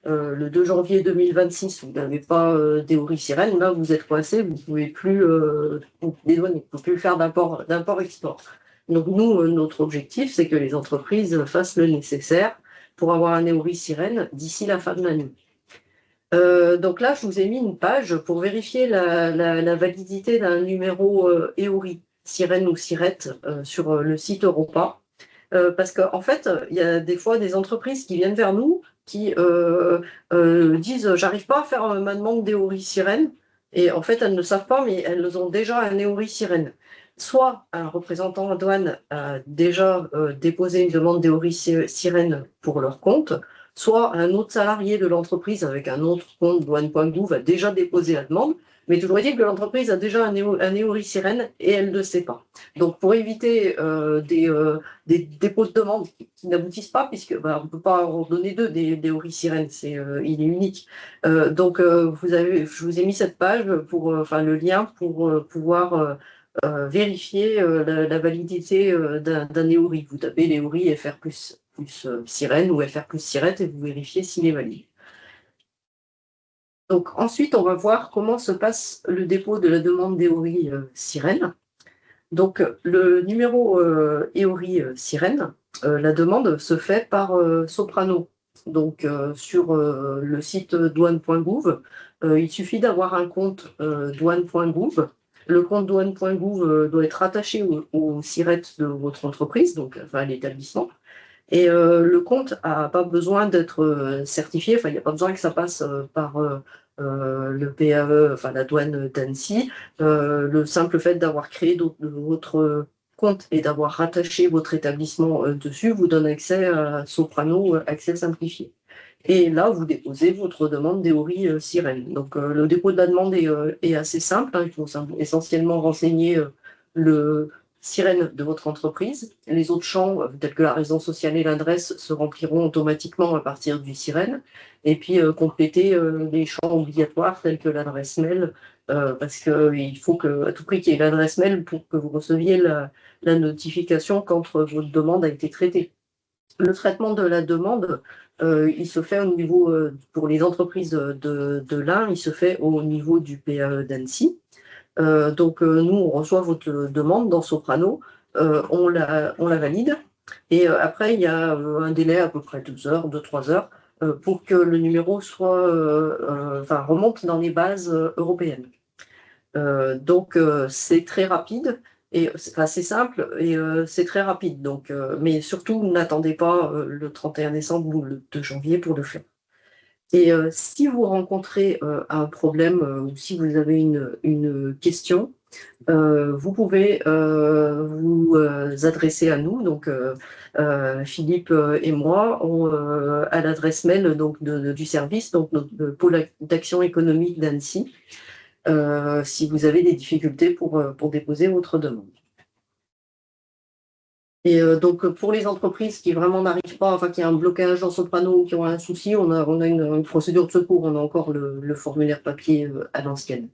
le 2 janvier 2026, vous n'avez pas d'EORI Sirène, là, vous êtes coincé, vous ne pouvez plus dédouaner, vous ne pouvez plus faire d'import-export. Donc nous, notre objectif, c'est que les entreprises fassent le nécessaire pour avoir un EORI Sirène d'ici la fin de l'année. Donc là, je vous ai mis une page pour vérifier la validité d'un numéro EORI Sirène ou SIRET sur le site Europa. Parce qu'en fait, il y a des fois des entreprises qui viennent vers nous qui disent « j'arrive pas à faire ma demande d'EORI Sirène ». Et en fait, elles ne savent pas, mais elles ont déjà un EORI Sirène. soit un représentant en douane a déjà déposé une demande d'EORI Sirène pour leur compte, soit un autre salarié de l'entreprise avec un autre compte douane.gouv a déjà déposé la demande, mais toujours est-il que l'entreprise a déjà un EORI Sirène et elle ne le sait pas. Donc pour éviter des dépôts de demande qui n'aboutissent pas, puisque on ne peut pas en donner deux des EORI Sirène, il est unique. Je vous ai mis cette page, le lien pour pouvoir vérifier la validité d'un EORI. Vous tapez l'EORI FR plus Sirène ou FR plus Sirette et vous vérifiez s'il est valide. Donc ensuite, on va voir comment se passe le dépôt de la demande d'EORI Sirène. Donc le numéro EORI Sirène, la demande se fait par Soprano. Donc sur le site douane.gouv, il suffit d'avoir un compte douane.gouv. Le compte douane.gouv doit être rattaché au SIRET de votre entreprise, donc à l'établissement. Et le compte n'a pas besoin d'être certifié, il n'y a pas besoin que ça passe par le PAE, la douane d'Annecy. Le simple fait d'avoir créé votre compte et d'avoir rattaché votre établissement dessus vous donne accès à Soprano, accès simplifié. Et là, vous déposez votre demande d'EORI Sirène. Donc, le dépôt de la demande est assez simple. Il faut essentiellement renseigner le Sirène de votre entreprise. Les autres champs, tels que la raison sociale et l'adresse, se rempliront automatiquement à partir du Sirène. Et puis, compléter les champs obligatoires, tels que l'adresse mail, parce qu'il faut à tout prix qu'il y ait l'adresse mail pour que vous receviez la notification quand votre demande a été traitée. Le traitement de la demande, il se fait au niveau, pour les entreprises de l'Ain, il se fait au niveau du PAE d'Annecy. Donc, nous, on reçoit votre demande dans Soprano, on la valide, et après, il y a un délai à peu près 2 heures, 2-3 heures, pour que le numéro remonte dans les bases européennes. Donc, c'est très rapide. Et c'est simple et c'est très rapide. Donc, mais surtout, n'attendez pas le 31 décembre ou le 2 janvier pour le faire. Et si vous rencontrez un problème ou si vous avez une question, vous pouvez vous adresser à nous. Donc, Philippe et moi, à l'adresse mail du service, donc notre pôle d'action économique d'Annecy. Si vous avez des difficultés pour déposer votre demande. Et donc, pour les entreprises qui vraiment n'arrivent pas, qui a un blocage en Soprano ou qui ont un souci, on a une procédure de secours, on a encore le formulaire papier à l'ancienne.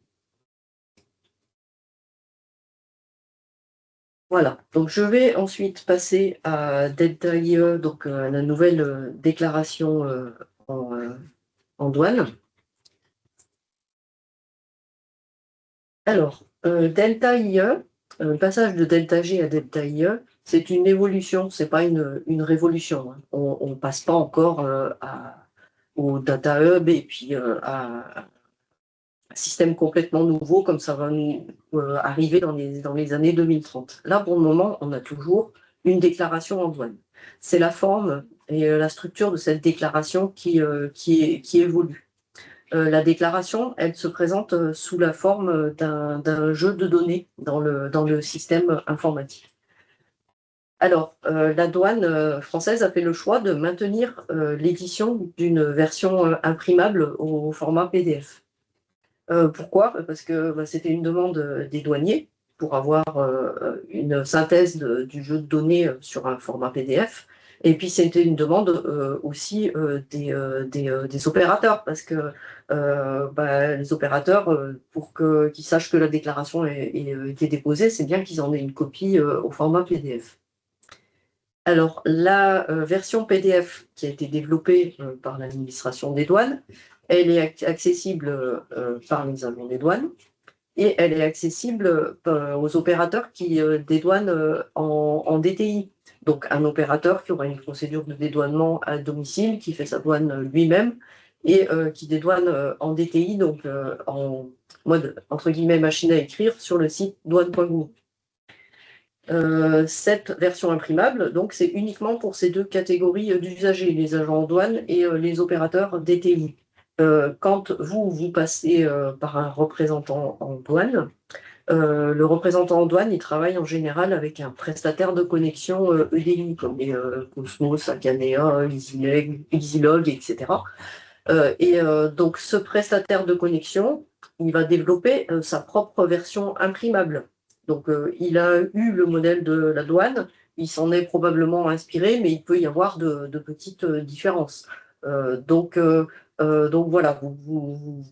Voilà, donc je vais ensuite passer à Delta IE, donc la nouvelle déclaration en douane. Alors, Delta IE, le passage de Delta G à Delta IE, c'est une évolution, c'est pas une révolution. Hein. On ne passe pas encore au Data Hub et puis à un système complètement nouveau comme ça va nous arriver dans les années 2030. Là, pour le moment, on a toujours une déclaration en douane. C'est la forme et la structure de cette déclaration qui évolue. La déclaration, elle se présente sous la forme d'un jeu de données dans le système informatique. Alors, la douane française a fait le choix de maintenir l'édition d'une version imprimable au format PDF. Pourquoi ? Parce que c'était une demande des douaniers pour avoir une synthèse du jeu de données sur un format PDF. Et puis, c'était une demande aussi des opérateurs, parce que les opérateurs, pour qu'ils sachent que la déclaration a été déposée, c'est bien qu'ils en aient une copie au format PDF. Alors, la version PDF qui a été développée par l'administration des douanes, elle est accessible par les agents des douanes et elle est accessible aux opérateurs qui dédouanent en DTI. Donc, un opérateur qui aura une procédure de dédouanement à domicile, qui fait sa douane lui-même et qui dédouane en DTI, donc en mode, entre guillemets, machine à écrire sur le site douane.gouv. Cette version imprimable, donc, c'est uniquement pour ces deux catégories d'usagers, les agents en douane et les opérateurs DTI. Quand vous passez par un représentant en douane, le représentant en douane, il travaille en général avec un prestataire de connexion EDI, comme les Cosmos, Akanea, EasyLog, etc. Donc, ce prestataire de connexion, il va développer sa propre version imprimable. Donc, il a eu le modèle de la douane, il s'en est probablement inspiré, mais il peut y avoir de petites différences. Donc voilà, vous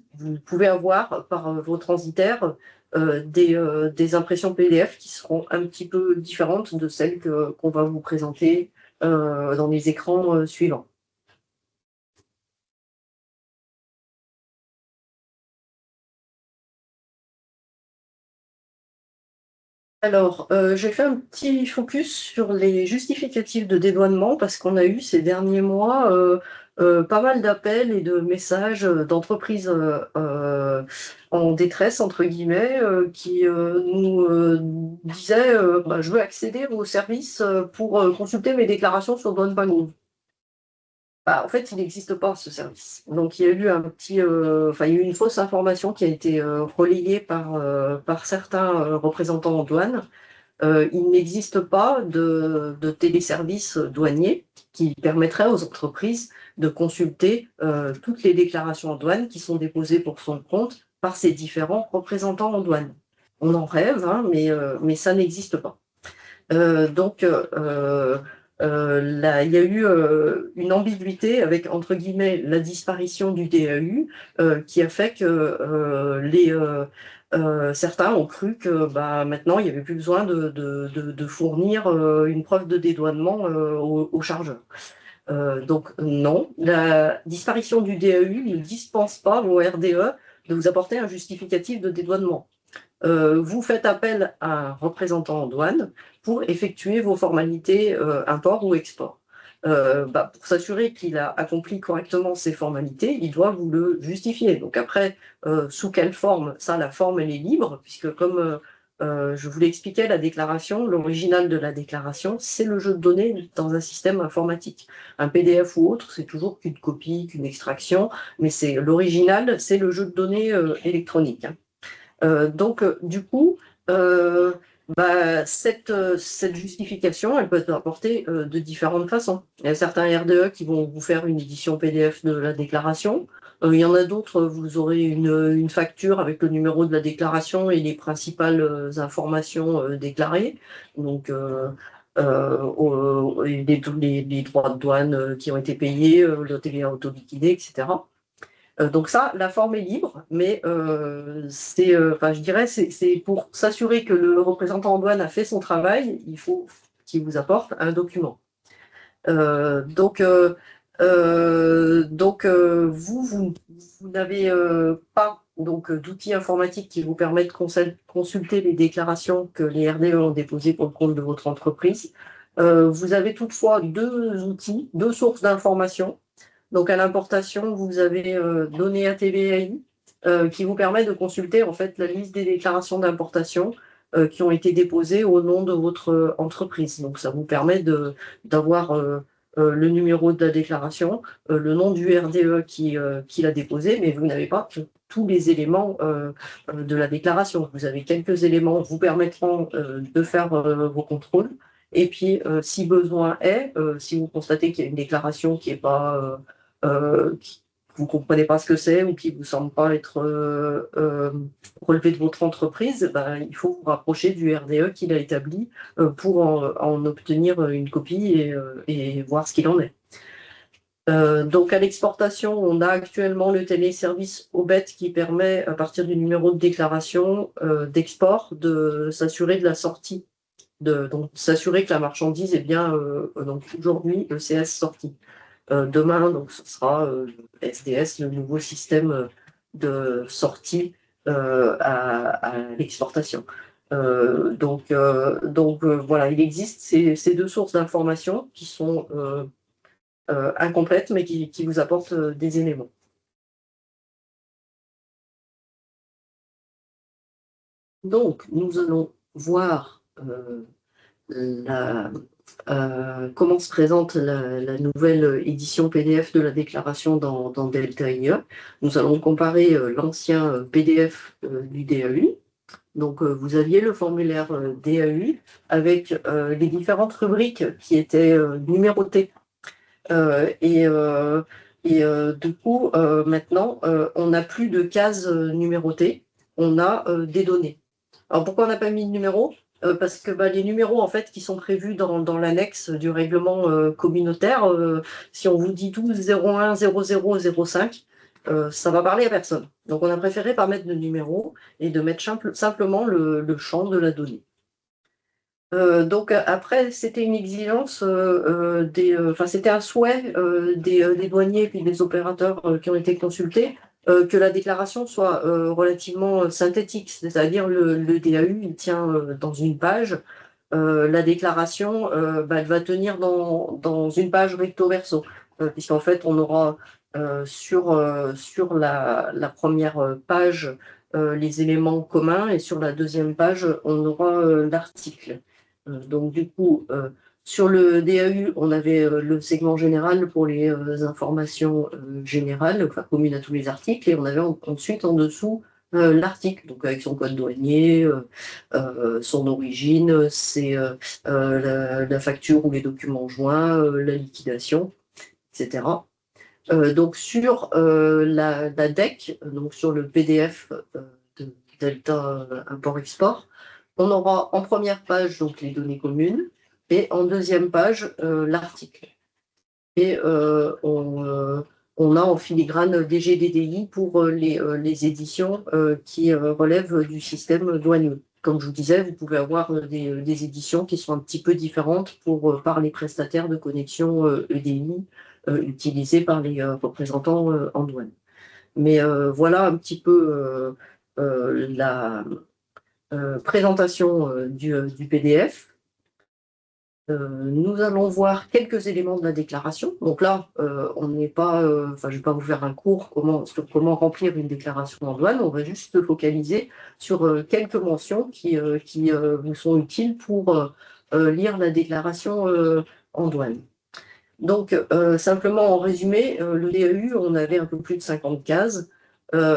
pouvez avoir par vos transitaires des impressions PDF qui seront un petit peu différentes de celles qu'on va vous présenter dans les écrans suivants. Alors, j'ai fait un petit focus sur les justificatifs de dédouanement parce qu'on a eu ces derniers mois pas mal d'appels et de messages d'entreprises en détresse, entre guillemets, qui nous disaient bah, je veux accéder aux services pour consulter mes déclarations sur douane.gouv. Bah, en fait, il n'existe pas ce service. Donc, il y a eu il y a eu une fausse information qui a été relayée par certains représentants en douane. Il n'existe pas de téléservice douanier qui permettrait aux entreprises de consulter toutes les déclarations en douane qui sont déposées pour son compte par ces différents représentants en douane. On en rêve, hein, mais ça n'existe pas. Il y a eu une ambiguïté avec, entre guillemets, la disparition du DAU qui a fait que certains ont cru que bah, maintenant, il n'y avait plus besoin de fournir une preuve de dédouanement aux chargeurs. Donc non, la disparition du DAU ne dispense pas vos RDE de vous apporter un justificatif de dédouanement. Vous faites appel à un représentant en douane pour effectuer vos formalités import ou export. Pour s'assurer qu'il a accompli correctement ses formalités, il doit vous le justifier. Donc après, sous quelle forme? Ça, la forme, elle est libre, puisque comme je vous l'expliquais, la déclaration, l'original de la déclaration, c'est le jeu de données dans un système informatique. Un PDF ou autre, c'est toujours qu'une copie, qu'une extraction, mais c'est l'original, c'est le jeu de données électronique. Du coup, cette justification, elle peut être apportée de différentes façons. Il y a certains RDE qui vont vous faire une édition PDF de la déclaration. Il y en a d'autres, vous aurez une facture avec le numéro de la déclaration et les principales informations déclarées. Donc, les droits de douane qui ont été payés, le TVA auto-liquidé, etc. Donc ça, la forme est libre, mais je dirais, c'est pour s'assurer que le représentant en douane a fait son travail, il faut qu'il vous apporte un document. Vous n'avez pas d'outils informatiques qui vous permettent de consulter les déclarations que les RDE ont déposées pour le compte de votre entreprise. Vous avez toutefois deux outils, deux sources d'informations. Donc, à l'importation, vous avez donné à TVAI qui vous permet de consulter en fait la liste des déclarations d'importation qui ont été déposées au nom de votre entreprise. Donc, ça vous permet d'avoir le numéro de la déclaration, le nom du RDE qui l'a déposé, mais vous n'avez pas tous les éléments de la déclaration. Vous avez quelques éléments vous permettront de faire vos contrôles. Et puis, si besoin est, si vous constatez qu'il y a une déclaration qui n'est pas vous ne comprenez pas ce que c'est ou qui ne vous semble pas être relevé de votre entreprise, il faut vous rapprocher du RDE qu'il a établi pour en obtenir une copie et voir ce qu'il en est. Donc à l'exportation, on a actuellement le téléservice OBET qui permet, à partir du numéro de déclaration d'export, de s'assurer de la sortie, donc s'assurer que la marchandise est bien, donc aujourd'hui, ECS sortie. Demain, donc, ce sera SDS, le nouveau système de sortie à l'exportation. Voilà, il existe ces deux sources d'informations qui sont incomplètes, mais qui vous apportent des éléments. Donc, nous allons voir comment se présente la nouvelle édition PDF de la déclaration dans Delta IE. Nous allons comparer l'ancien PDF du DAU Donc, vous aviez le formulaire DAU avec les différentes rubriques qui étaient numérotées. Du coup, maintenant, on n'a plus de cases numérotées, on a des données. Alors, pourquoi on n'a pas mis de numéro? Parce que les numéros en fait qui sont prévus dans l'annexe du règlement communautaire, si on vous dit 12 01 00 05, ça va parler à personne. Donc on a préféré pas mettre de numéro et de mettre simplement le champ de la donnée. Donc après, c'était une exigence c'était un souhait des douaniers et puis des opérateurs qui ont été consultés que la déclaration soit relativement synthétique, c'est-à-dire le DAU, il tient dans une page. La déclaration, elle va tenir dans une page recto verso, puisqu'en fait, on aura sur la première page les éléments communs et sur la deuxième page, on aura l'article. Donc du coup, sur le DAU, on avait le segment général pour les informations générales, enfin communes à tous les articles, et on avait ensuite en dessous l'article, donc avec son code douanier, son origine, c'est la facture ou les documents joints, la liquidation, etc. Donc sur la DEC, donc sur le PDF de Delta Import-Export, on aura en première page donc les données communes et en deuxième page l'article. Et on a en filigrane des GDDI pour les éditions qui relèvent du système douanier. Comme je vous disais, vous pouvez avoir des éditions qui sont un petit peu différentes par les prestataires de connexion EDI utilisés par les représentants en douane. Mais voilà un petit peu la présentation du PDF. Nous allons voir quelques éléments de la déclaration. Donc là, on n'est pas, je ne vais pas vous faire un cours sur comment remplir une déclaration en douane. On va juste se focaliser sur quelques mentions qui vous sont utiles pour lire la déclaration en douane. Donc, simplement en résumé, le DAU, on avait un peu plus de 50 cases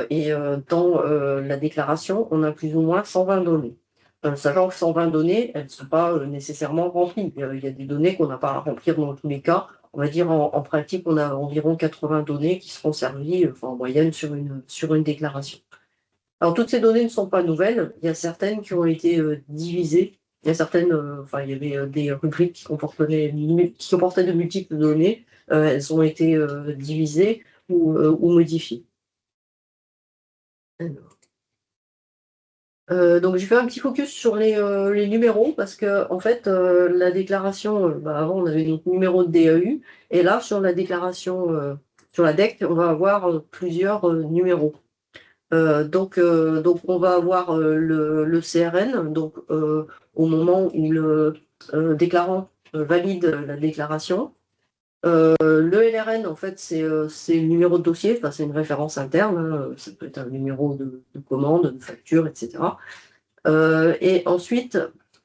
et dans la déclaration, on a plus ou moins 120 données. Sachant que 120 données, elles ne sont pas nécessairement remplies. Il y a des données qu'on n'a pas à remplir dans tous les cas. On va dire en pratique, on a environ 80 données qui seront servies en moyenne sur une déclaration. Alors, toutes ces données ne sont pas nouvelles. Il y a certaines qui ont été divisées. Il y a certaines, il y avait des rubriques qui comportaient de multiples données. Elles ont été divisées ou modifiées. Donc, je vais faire un petit focus sur les numéros parce que, en fait, la déclaration, avant, on avait notre numéro de DAU, et là, sur la déclaration, sur la DEC, on va avoir plusieurs numéros. Donc, on va avoir le CRN, donc au moment où le déclarant valide la déclaration. Le LRN, en fait, c'est le numéro de dossier, c'est une référence interne, hein, ça peut être un numéro de commande, de facture, etc. Et ensuite,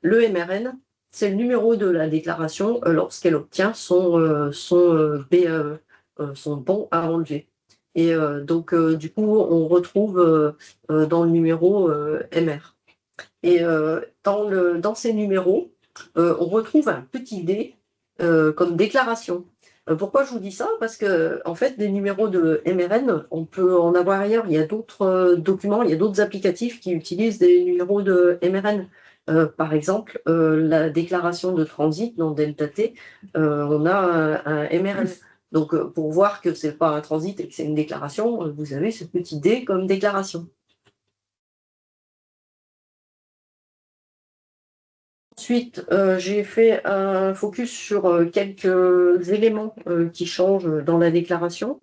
le MRN, c'est le numéro de la déclaration lorsqu'elle obtient son BAE, son bon à enlever. Et donc, du coup, on retrouve dans le numéro MR. Et dans ces numéros, on retrouve un petit D comme déclaration. Pourquoi je vous dis ça? Parce que, en fait, des numéros de MRN, on peut en avoir ailleurs. Il y a d'autres documents, il y a d'autres applicatifs qui utilisent des numéros de MRN. Par exemple, la déclaration de transit dans Delta T, on a un MRN. Donc, pour voir que ce n'est pas un transit et que c'est une déclaration, vous avez ce petit D comme déclaration. Ensuite, j'ai fait un focus sur quelques éléments qui changent dans la déclaration.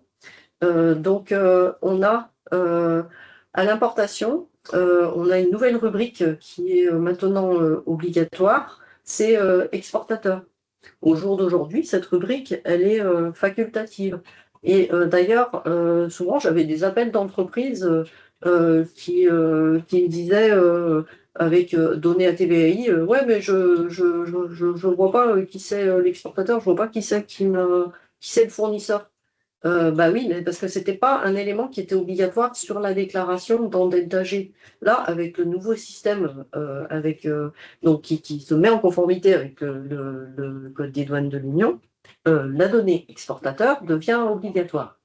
Donc, on a à l'importation, on a une nouvelle rubrique qui est maintenant obligatoire, c'est exportateur. Au jour d'aujourd'hui, cette rubrique, elle est facultative. Et d'ailleurs, souvent, j'avais des appels d'entreprises qui me disaient avec données à TVAI, ouais, mais je vois pas qui c'est l'exportateur, je vois pas qui c'est le fournisseur. Bah oui, mais parce que c'était pas un élément qui était obligatoire sur la déclaration dans Delta G. Là, avec le nouveau système donc qui se met en conformité avec le Code des douanes de l'Union, la donnée exportateur devient obligatoire.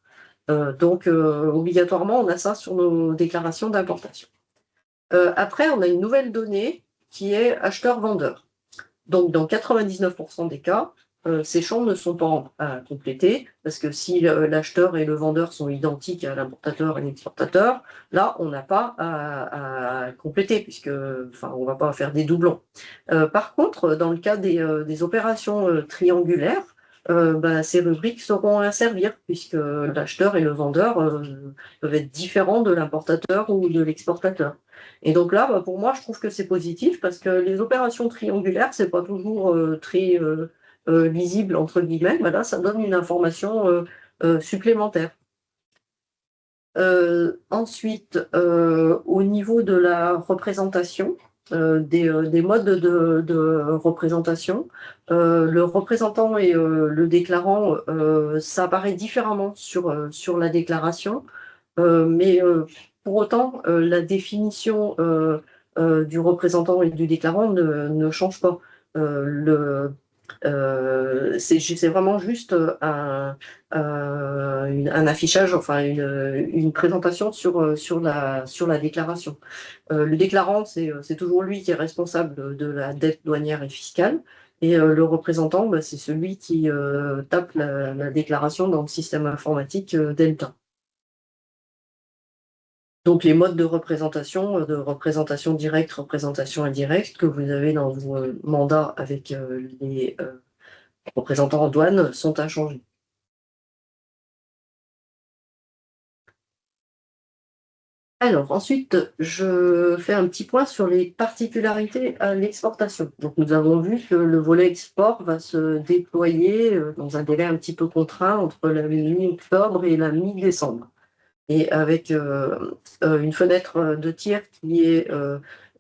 Donc, obligatoirement, on a ça sur nos déclarations d'importation. Après, on a une nouvelle donnée qui est acheteur-vendeur. Donc, dans 99% des cas, ces champs ne sont pas à compléter, parce que si l'acheteur et le vendeur sont identiques à l'importateur et l'exportateur, là, on n'a pas à compléter, puisque, enfin, on ne va pas faire des doublons. Par contre, dans le cas des opérations triangulaires, ces rubriques seront à servir, puisque l'acheteur et le vendeur peuvent être différents de l'importateur ou de l'exportateur. Et donc là, pour moi, je trouve que c'est positif parce que les opérations triangulaires, c'est pas toujours très lisible, entre guillemets. Voilà, ça donne une information supplémentaire. Ensuite, au niveau de la représentation, des modes de représentation, le représentant et le déclarant, ça apparaît différemment sur la déclaration, mais pour autant, la définition du représentant et du déclarant ne change pas. C'est vraiment juste un affichage, enfin une présentation sur la déclaration. Le déclarant, c'est toujours lui qui est responsable de la dette douanière et fiscale. Et le représentant, c'est celui qui tape la déclaration dans le système informatique Delta. Donc les modes de représentation directe, représentation indirecte que vous avez dans vos mandats avec les représentants en douane sont inchangés. Alors ensuite, je fais un petit point sur les particularités à l'exportation. Donc nous avons vu que le volet export va se déployer dans un délai un petit peu contraint entre la mi-octobre et la mi-décembre. Et avec une fenêtre de tir qui est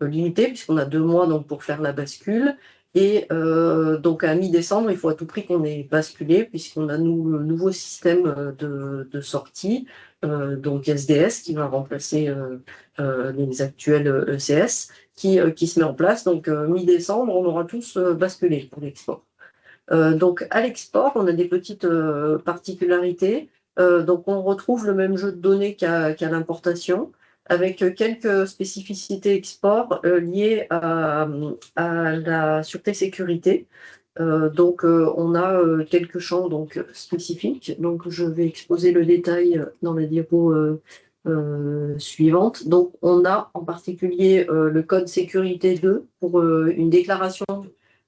limitée, puisqu'on a 2 mois donc, pour faire la bascule. Et donc à mi-décembre, il faut à tout prix qu'on ait basculé, puisqu'on a le nouveau système de sortie, donc SDS, qui va remplacer les actuels ECS, qui se met en place. Donc mi-décembre, on aura tous basculé pour l'export. Donc à l'export, on a des petites particularités. Donc on retrouve le même jeu de données qu'à l'importation, avec quelques spécificités export liées à la sûreté-sécurité. Donc on a quelques champs donc, spécifiques. Donc je vais exposer le détail dans la diapo suivante. Donc on a en particulier le code sécurité 2 pour une déclaration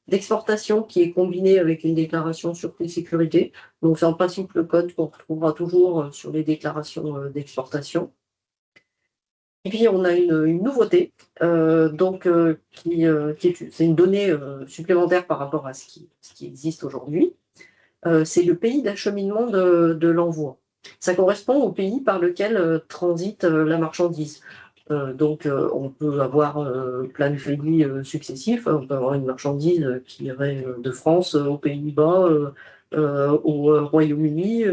d'exportation qui est combinée avec une déclaration sûreté-sécurité. Donc c'est en principe le code qu'on retrouvera toujours sur les déclarations d'exportation. Et puis on a une nouveauté, c'est une donnée supplémentaire par rapport à ce qui existe aujourd'hui. C'est le pays d'acheminement de l'envoi. Ça correspond au pays par lequel transite la marchandise. On peut avoir plein de pays successifs. On peut avoir une marchandise qui irait de France aux Pays-Bas, au Royaume-Uni,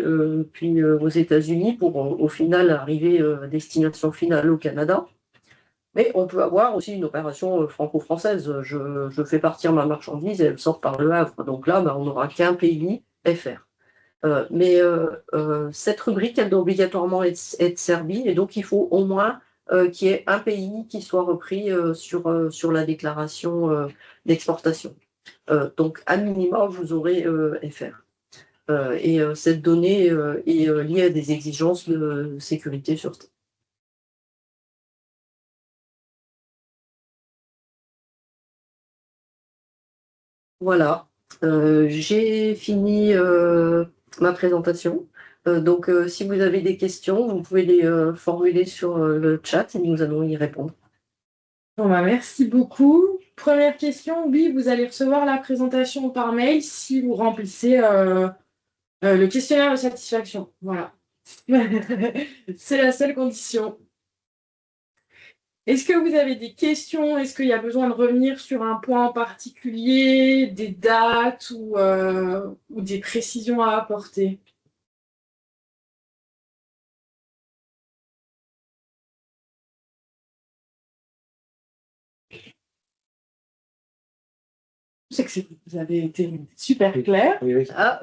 puis aux États-Unis pour au final arriver à destination finale au Canada. Mais on peut avoir aussi une opération franco-française. Je fais partir ma marchandise et elle sort par Le Havre. Donc là, on n'aura qu'un pays FR. Cette rubrique, elle doit obligatoirement être servie et donc il faut au moins qu'il y ait un pays qui soit repris sur la déclaration d'exportation. Donc, à minima, vous aurez FR. Cette donnée est liée à des exigences de sécurité sûreté. Voilà, j'ai fini ma présentation. Donc, si vous avez des questions, vous pouvez les formuler sur le chat et nous allons y répondre. Bon, merci beaucoup. Première question, oui, vous allez recevoir la présentation par mail si vous remplissez le questionnaire de satisfaction. Voilà. C'est la seule condition. Est-ce que vous avez des questions? Est-ce qu'il y a besoin de revenir sur un point en particulier, des dates ou des précisions à apporter? c'est que vous avez été super clair. Oui, oui. Ah,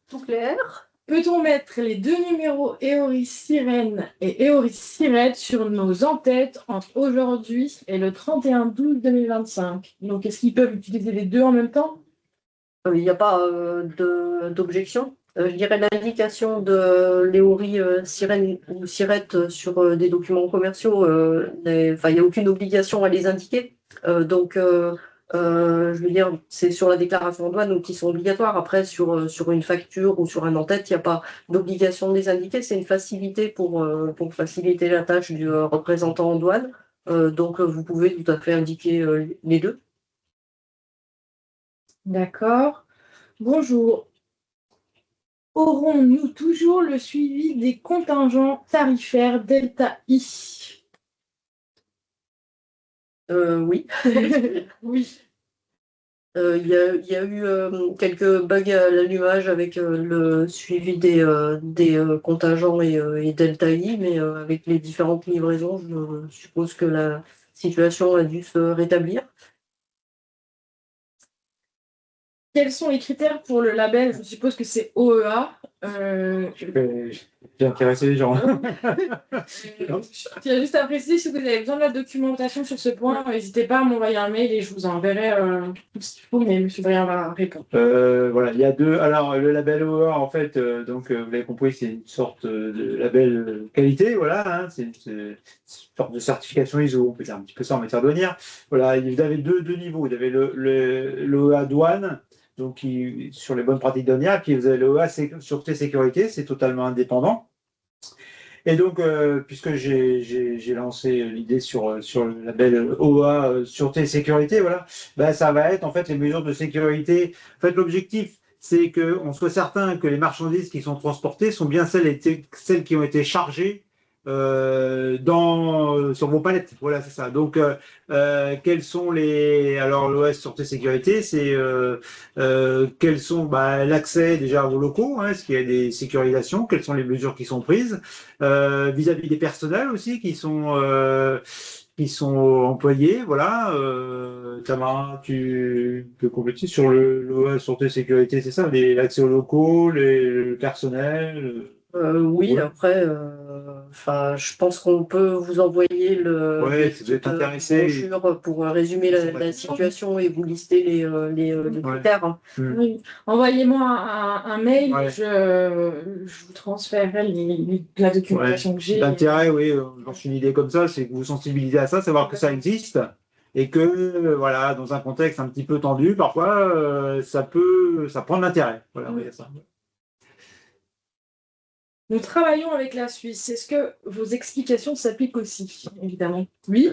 tout clair. Peut-on mettre les deux numéros Eoris Sirène et Eoris Sirette sur nos en-têtes entre aujourd'hui et le 31/12/2025? Donc, est-ce qu'ils peuvent utiliser les deux en même temps? Il n'y a pas d'objection. Je dirais l'indication de l'Eori sirène ou sirette sur des documents commerciaux, il n'y a aucune obligation à les indiquer. Je veux dire, c'est sur la déclaration de douane, donc ils sont obligatoires. Après, sur une facture ou sur un en-tête, il n'y a pas d'obligation de les indiquer. C'est une facilité pour faciliter la tâche du représentant en douane. Vous pouvez tout à fait indiquer les deux. D'accord. Bonjour. Aurons-nous toujours le suivi des contingents tarifaires Delta I? Oui. Oui. Il y a eu quelques bugs à l'allumage avec le suivi des contingents et Delta I, mais avec les différentes livraisons, je suppose que la situation a dû se rétablir. Quels sont les critères pour le label? Je suppose que c'est OEA. J'ai intéressé les gens. Je tiens juste à préciser, si vous avez besoin de la documentation sur ce point, n'hésitez pas à m'envoyer un mail et je vous enverrai tout ce qu'il faut, mais M. Briand va répondre. Voilà, il y a deux. Alors, le label OEA, en fait, vous l'avez compris, c'est une sorte de label qualité, voilà, hein, c'est une sorte de certification ISO, on peut dire un petit peu ça en matière douanière. Voilà, vous avez deux niveaux. Vous avez l'OEA douane, donc sur les bonnes pratiques douanières, et puis vous avez l'OEA sûreté sécurité, c'est totalement indépendant. Et donc, puisque j'ai lancé l'idée sur le label OEA sûreté et sécurité, voilà, ça va être en fait les mesures de sécurité. En fait, l'objectif, c'est qu'on soit certain que les marchandises qui sont transportées sont bien celles qui ont été chargées sur vos palettes. Voilà, c'est ça. Donc, quels sont alors, l'OS Sûreté Sécurité, c'est quels sont l'accès déjà aux locaux, hein, est-ce qu'il y a des sécurisations, quelles sont les mesures qui sont prises, vis-à-vis des personnels aussi qui sont employés. Voilà. Tamara, tu peux compléter sur l'OS Sûreté Sécurité, c'est ça, l'accès aux locaux, le personnel. Oui, Ouais. après, je pense qu'on peut vous envoyer Ouais, si vous êtes intéressé. brochure pour résumer la situation et vous lister les critères. Hein. Oui. Envoyez-moi un mail, Ouais. et je vous transférerai la documentation que j'ai. L'intérêt, oui, j'en suis une idée comme ça, c'est que vous sensibilisez à ça, savoir que ça existe et que, voilà, dans un contexte un petit peu tendu, parfois, ça prend de l'intérêt. Voilà, oui, ça. Nous travaillons avec la Suisse. Est-ce que vos explications s'appliquent aussi? Évidemment. Oui.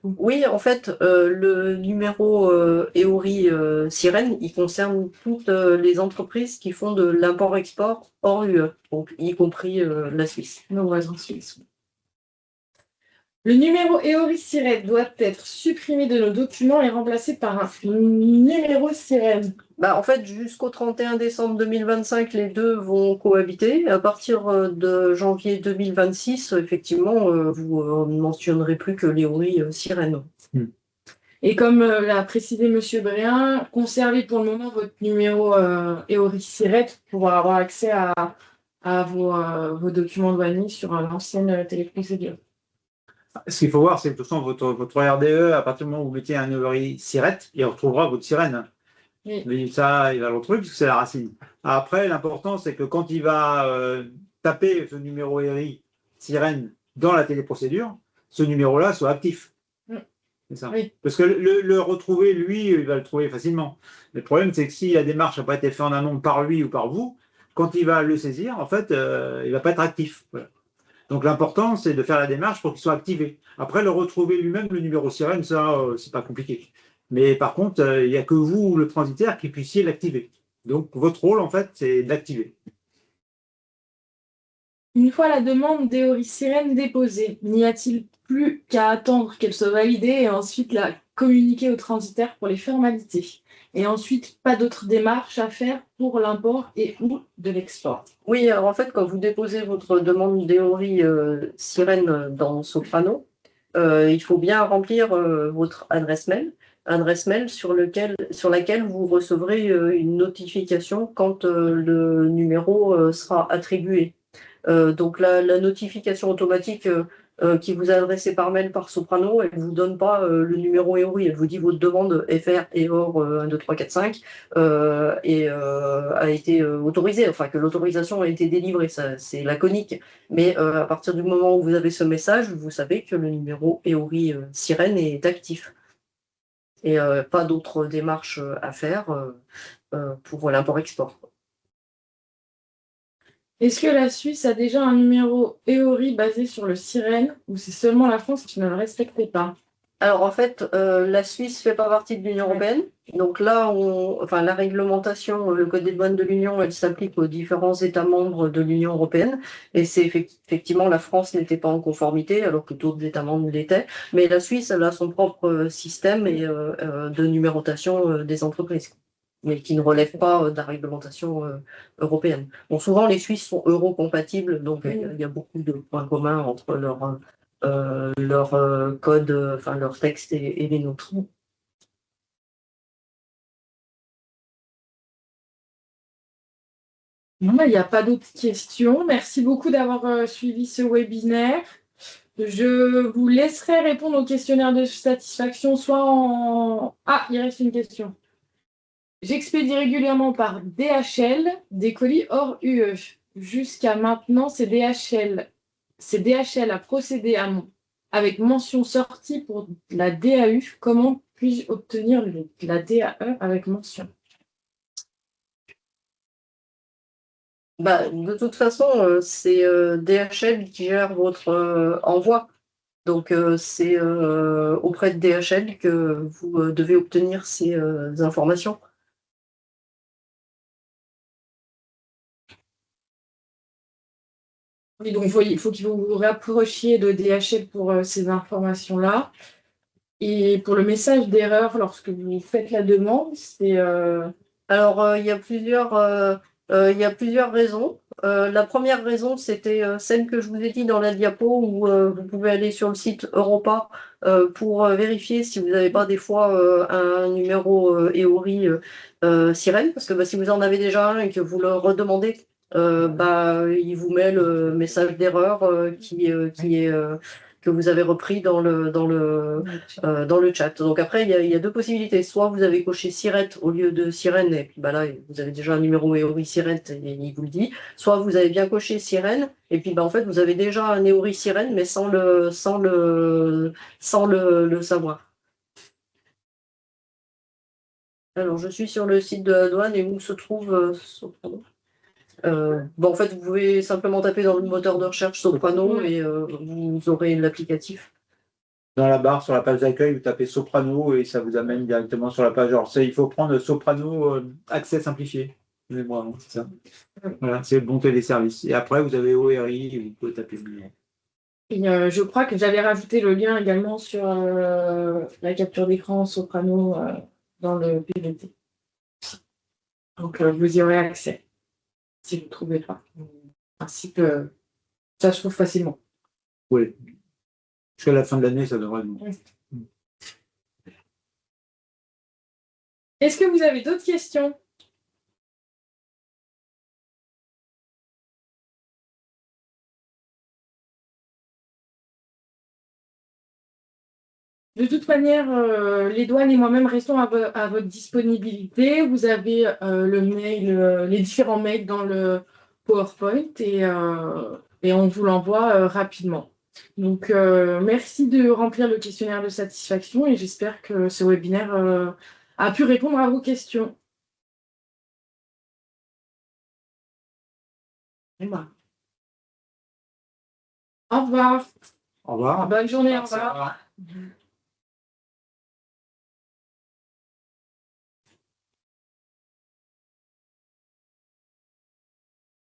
Oui, en fait, le numéro EORI Sirène, il concerne toutes les entreprises qui font de l'import-export hors UE, donc y compris la Suisse. Nos voisins suisses. Le numéro EORI Sirène doit être supprimé de nos documents et remplacé par un numéro Sirène. En fait, jusqu'au 31 décembre 2025, les deux vont cohabiter. À partir de janvier 2026, effectivement, vous ne mentionnerez plus que l'EORI Sirène. Et comme l'a précisé M. Briand, conservez pour le moment votre numéro EORI Sirène pour avoir accès à vos documents douaniers sur l'ancienne téléprocédure. Ce qu'il faut voir, c'est que de toute façon, votre RDE, à partir du moment où vous mettez un EORI Sirette, il retrouvera votre sirène. Oui. Mais ça, il va le retrouver puisque c'est la racine. Après, l'important, c'est que quand il va taper ce numéro EORI Sirène dans la téléprocédure, ce numéro-là soit actif. C'est ça. Oui. Parce que le retrouver, lui, il va le trouver facilement. Le problème, c'est que si la démarche n'a pas été faite en amont par lui ou par vous, quand il va le saisir, en fait, il ne va pas être actif. Voilà. Donc l'important, c'est de faire la démarche pour qu'il soit activé. Après, le retrouver lui-même, le numéro sirène, ça, c'est pas compliqué. Mais par contre, il n'y a que vous, le transitaire, qui puissiez l'activer. Donc votre rôle, en fait, c'est d'activer. Une fois la demande d'EORI Sirène déposée, n'y a-t-il plus qu'à attendre qu'elle soit validée et ensuite la communiquer au transitaire pour les formalités? Et ensuite, pas d'autres démarches à faire pour l'import et ou de l'export? Oui, alors en fait, quand vous déposez votre demande d'EORI Sirène dans Soprano, il faut bien remplir votre adresse mail adresse mail sur laquelle vous recevrez une notification quand le numéro sera attribué. Donc la notification automatique qui vous est adressée par mail par Soprano, elle ne vous donne pas le numéro EORI, elle vous dit votre demande FR EOR 1, 2, 3, 4, 5 a été autorisée, enfin que l'autorisation a été délivrée, ça c'est laconique. Mais à partir du moment où vous avez ce message, vous savez que le numéro EORI Sirène est actif. Et pas d'autres démarches à faire pour l'import-export. Est-ce que la Suisse a déjà un numéro EORI basé sur le Sirène ou c'est seulement la France qui ne le respectait pas? Alors en fait, la Suisse fait pas partie de l'Union européenne. Donc là, la réglementation, le code des douanes de l'Union, elle s'applique aux différents États membres de l'Union européenne. Et c'est effectivement, la France n'était pas en conformité, alors que d'autres États membres l'étaient. Mais la Suisse, elle a son propre système de numérotation des entreprises, mais qui ne relève pas de la réglementation européenne. Bon, souvent, les Suisses sont euro-compatibles, donc il y a beaucoup de points communs entre leur code, leur texte et les nôtres. Non, il n'y a pas d'autres questions. Merci beaucoup d'avoir suivi ce webinaire. Je vous laisserai répondre au questionnaire de satisfaction, soit en... Ah, il reste une question. J'expédie régulièrement par DHL des colis hors UE. Jusqu'à maintenant, c'est DHL a procédé avec mention sortie pour la DAU. Comment puis-je obtenir la DAE avec mention? De toute façon, c'est DHL qui gère votre envoi. Donc, c'est auprès de DHL que vous devez obtenir ces informations. Oui, donc il faut que vous vous rapprochiez de DHL pour ces informations-là. Et pour le message d'erreur, lorsque vous faites la demande, c'est... Alors, il y a plusieurs raisons. La première raison, c'était celle que je vous ai dit dans la diapo, où vous pouvez aller sur le site Europa pour vérifier si vous n'avez pas des fois un numéro EORI Sirène, parce que si vous en avez déjà un et que vous le redemandez, il vous met le message d'erreur que vous avez repris dans le chat. Donc après, il y a deux possibilités. Soit vous avez coché Sirette au lieu de Sirène, et puis là, vous avez déjà un numéro EORI Sirette et il vous le dit. Soit vous avez bien coché Sirène, et puis en fait, vous avez déjà un EORI Sirène, mais sans le savoir. Alors, je suis sur le site de la douane et où se trouve Soprano. En fait, vous pouvez simplement taper dans le moteur de recherche Soprano et vous aurez l'applicatif. Dans la barre, sur la page d'accueil, vous tapez Soprano et ça vous amène directement sur la page. Alors, il faut prendre Soprano accès simplifié. Moi, c'est ça. Voilà, c'est le bon téléservice. Et après, vous avez ORI et vous pouvez taper le lien. Et je crois que j'avais rajouté le lien également sur la capture d'écran Soprano dans le PVT. Donc, vous y aurez accès si vous ne trouvez pas. Ainsi que ça se trouve facilement. Oui. Jusqu'à la fin de l'année, ça devrait être bon. Est-ce que vous avez d'autres questions? De toute manière, les douanes et moi-même restons à votre disponibilité. Vous avez le mail, les différents mails dans le PowerPoint et on vous l'envoie rapidement. Donc, merci de remplir le questionnaire de satisfaction et j'espère que ce webinaire a pu répondre à vos questions. Au revoir. Au revoir. Bonne journée, au revoir.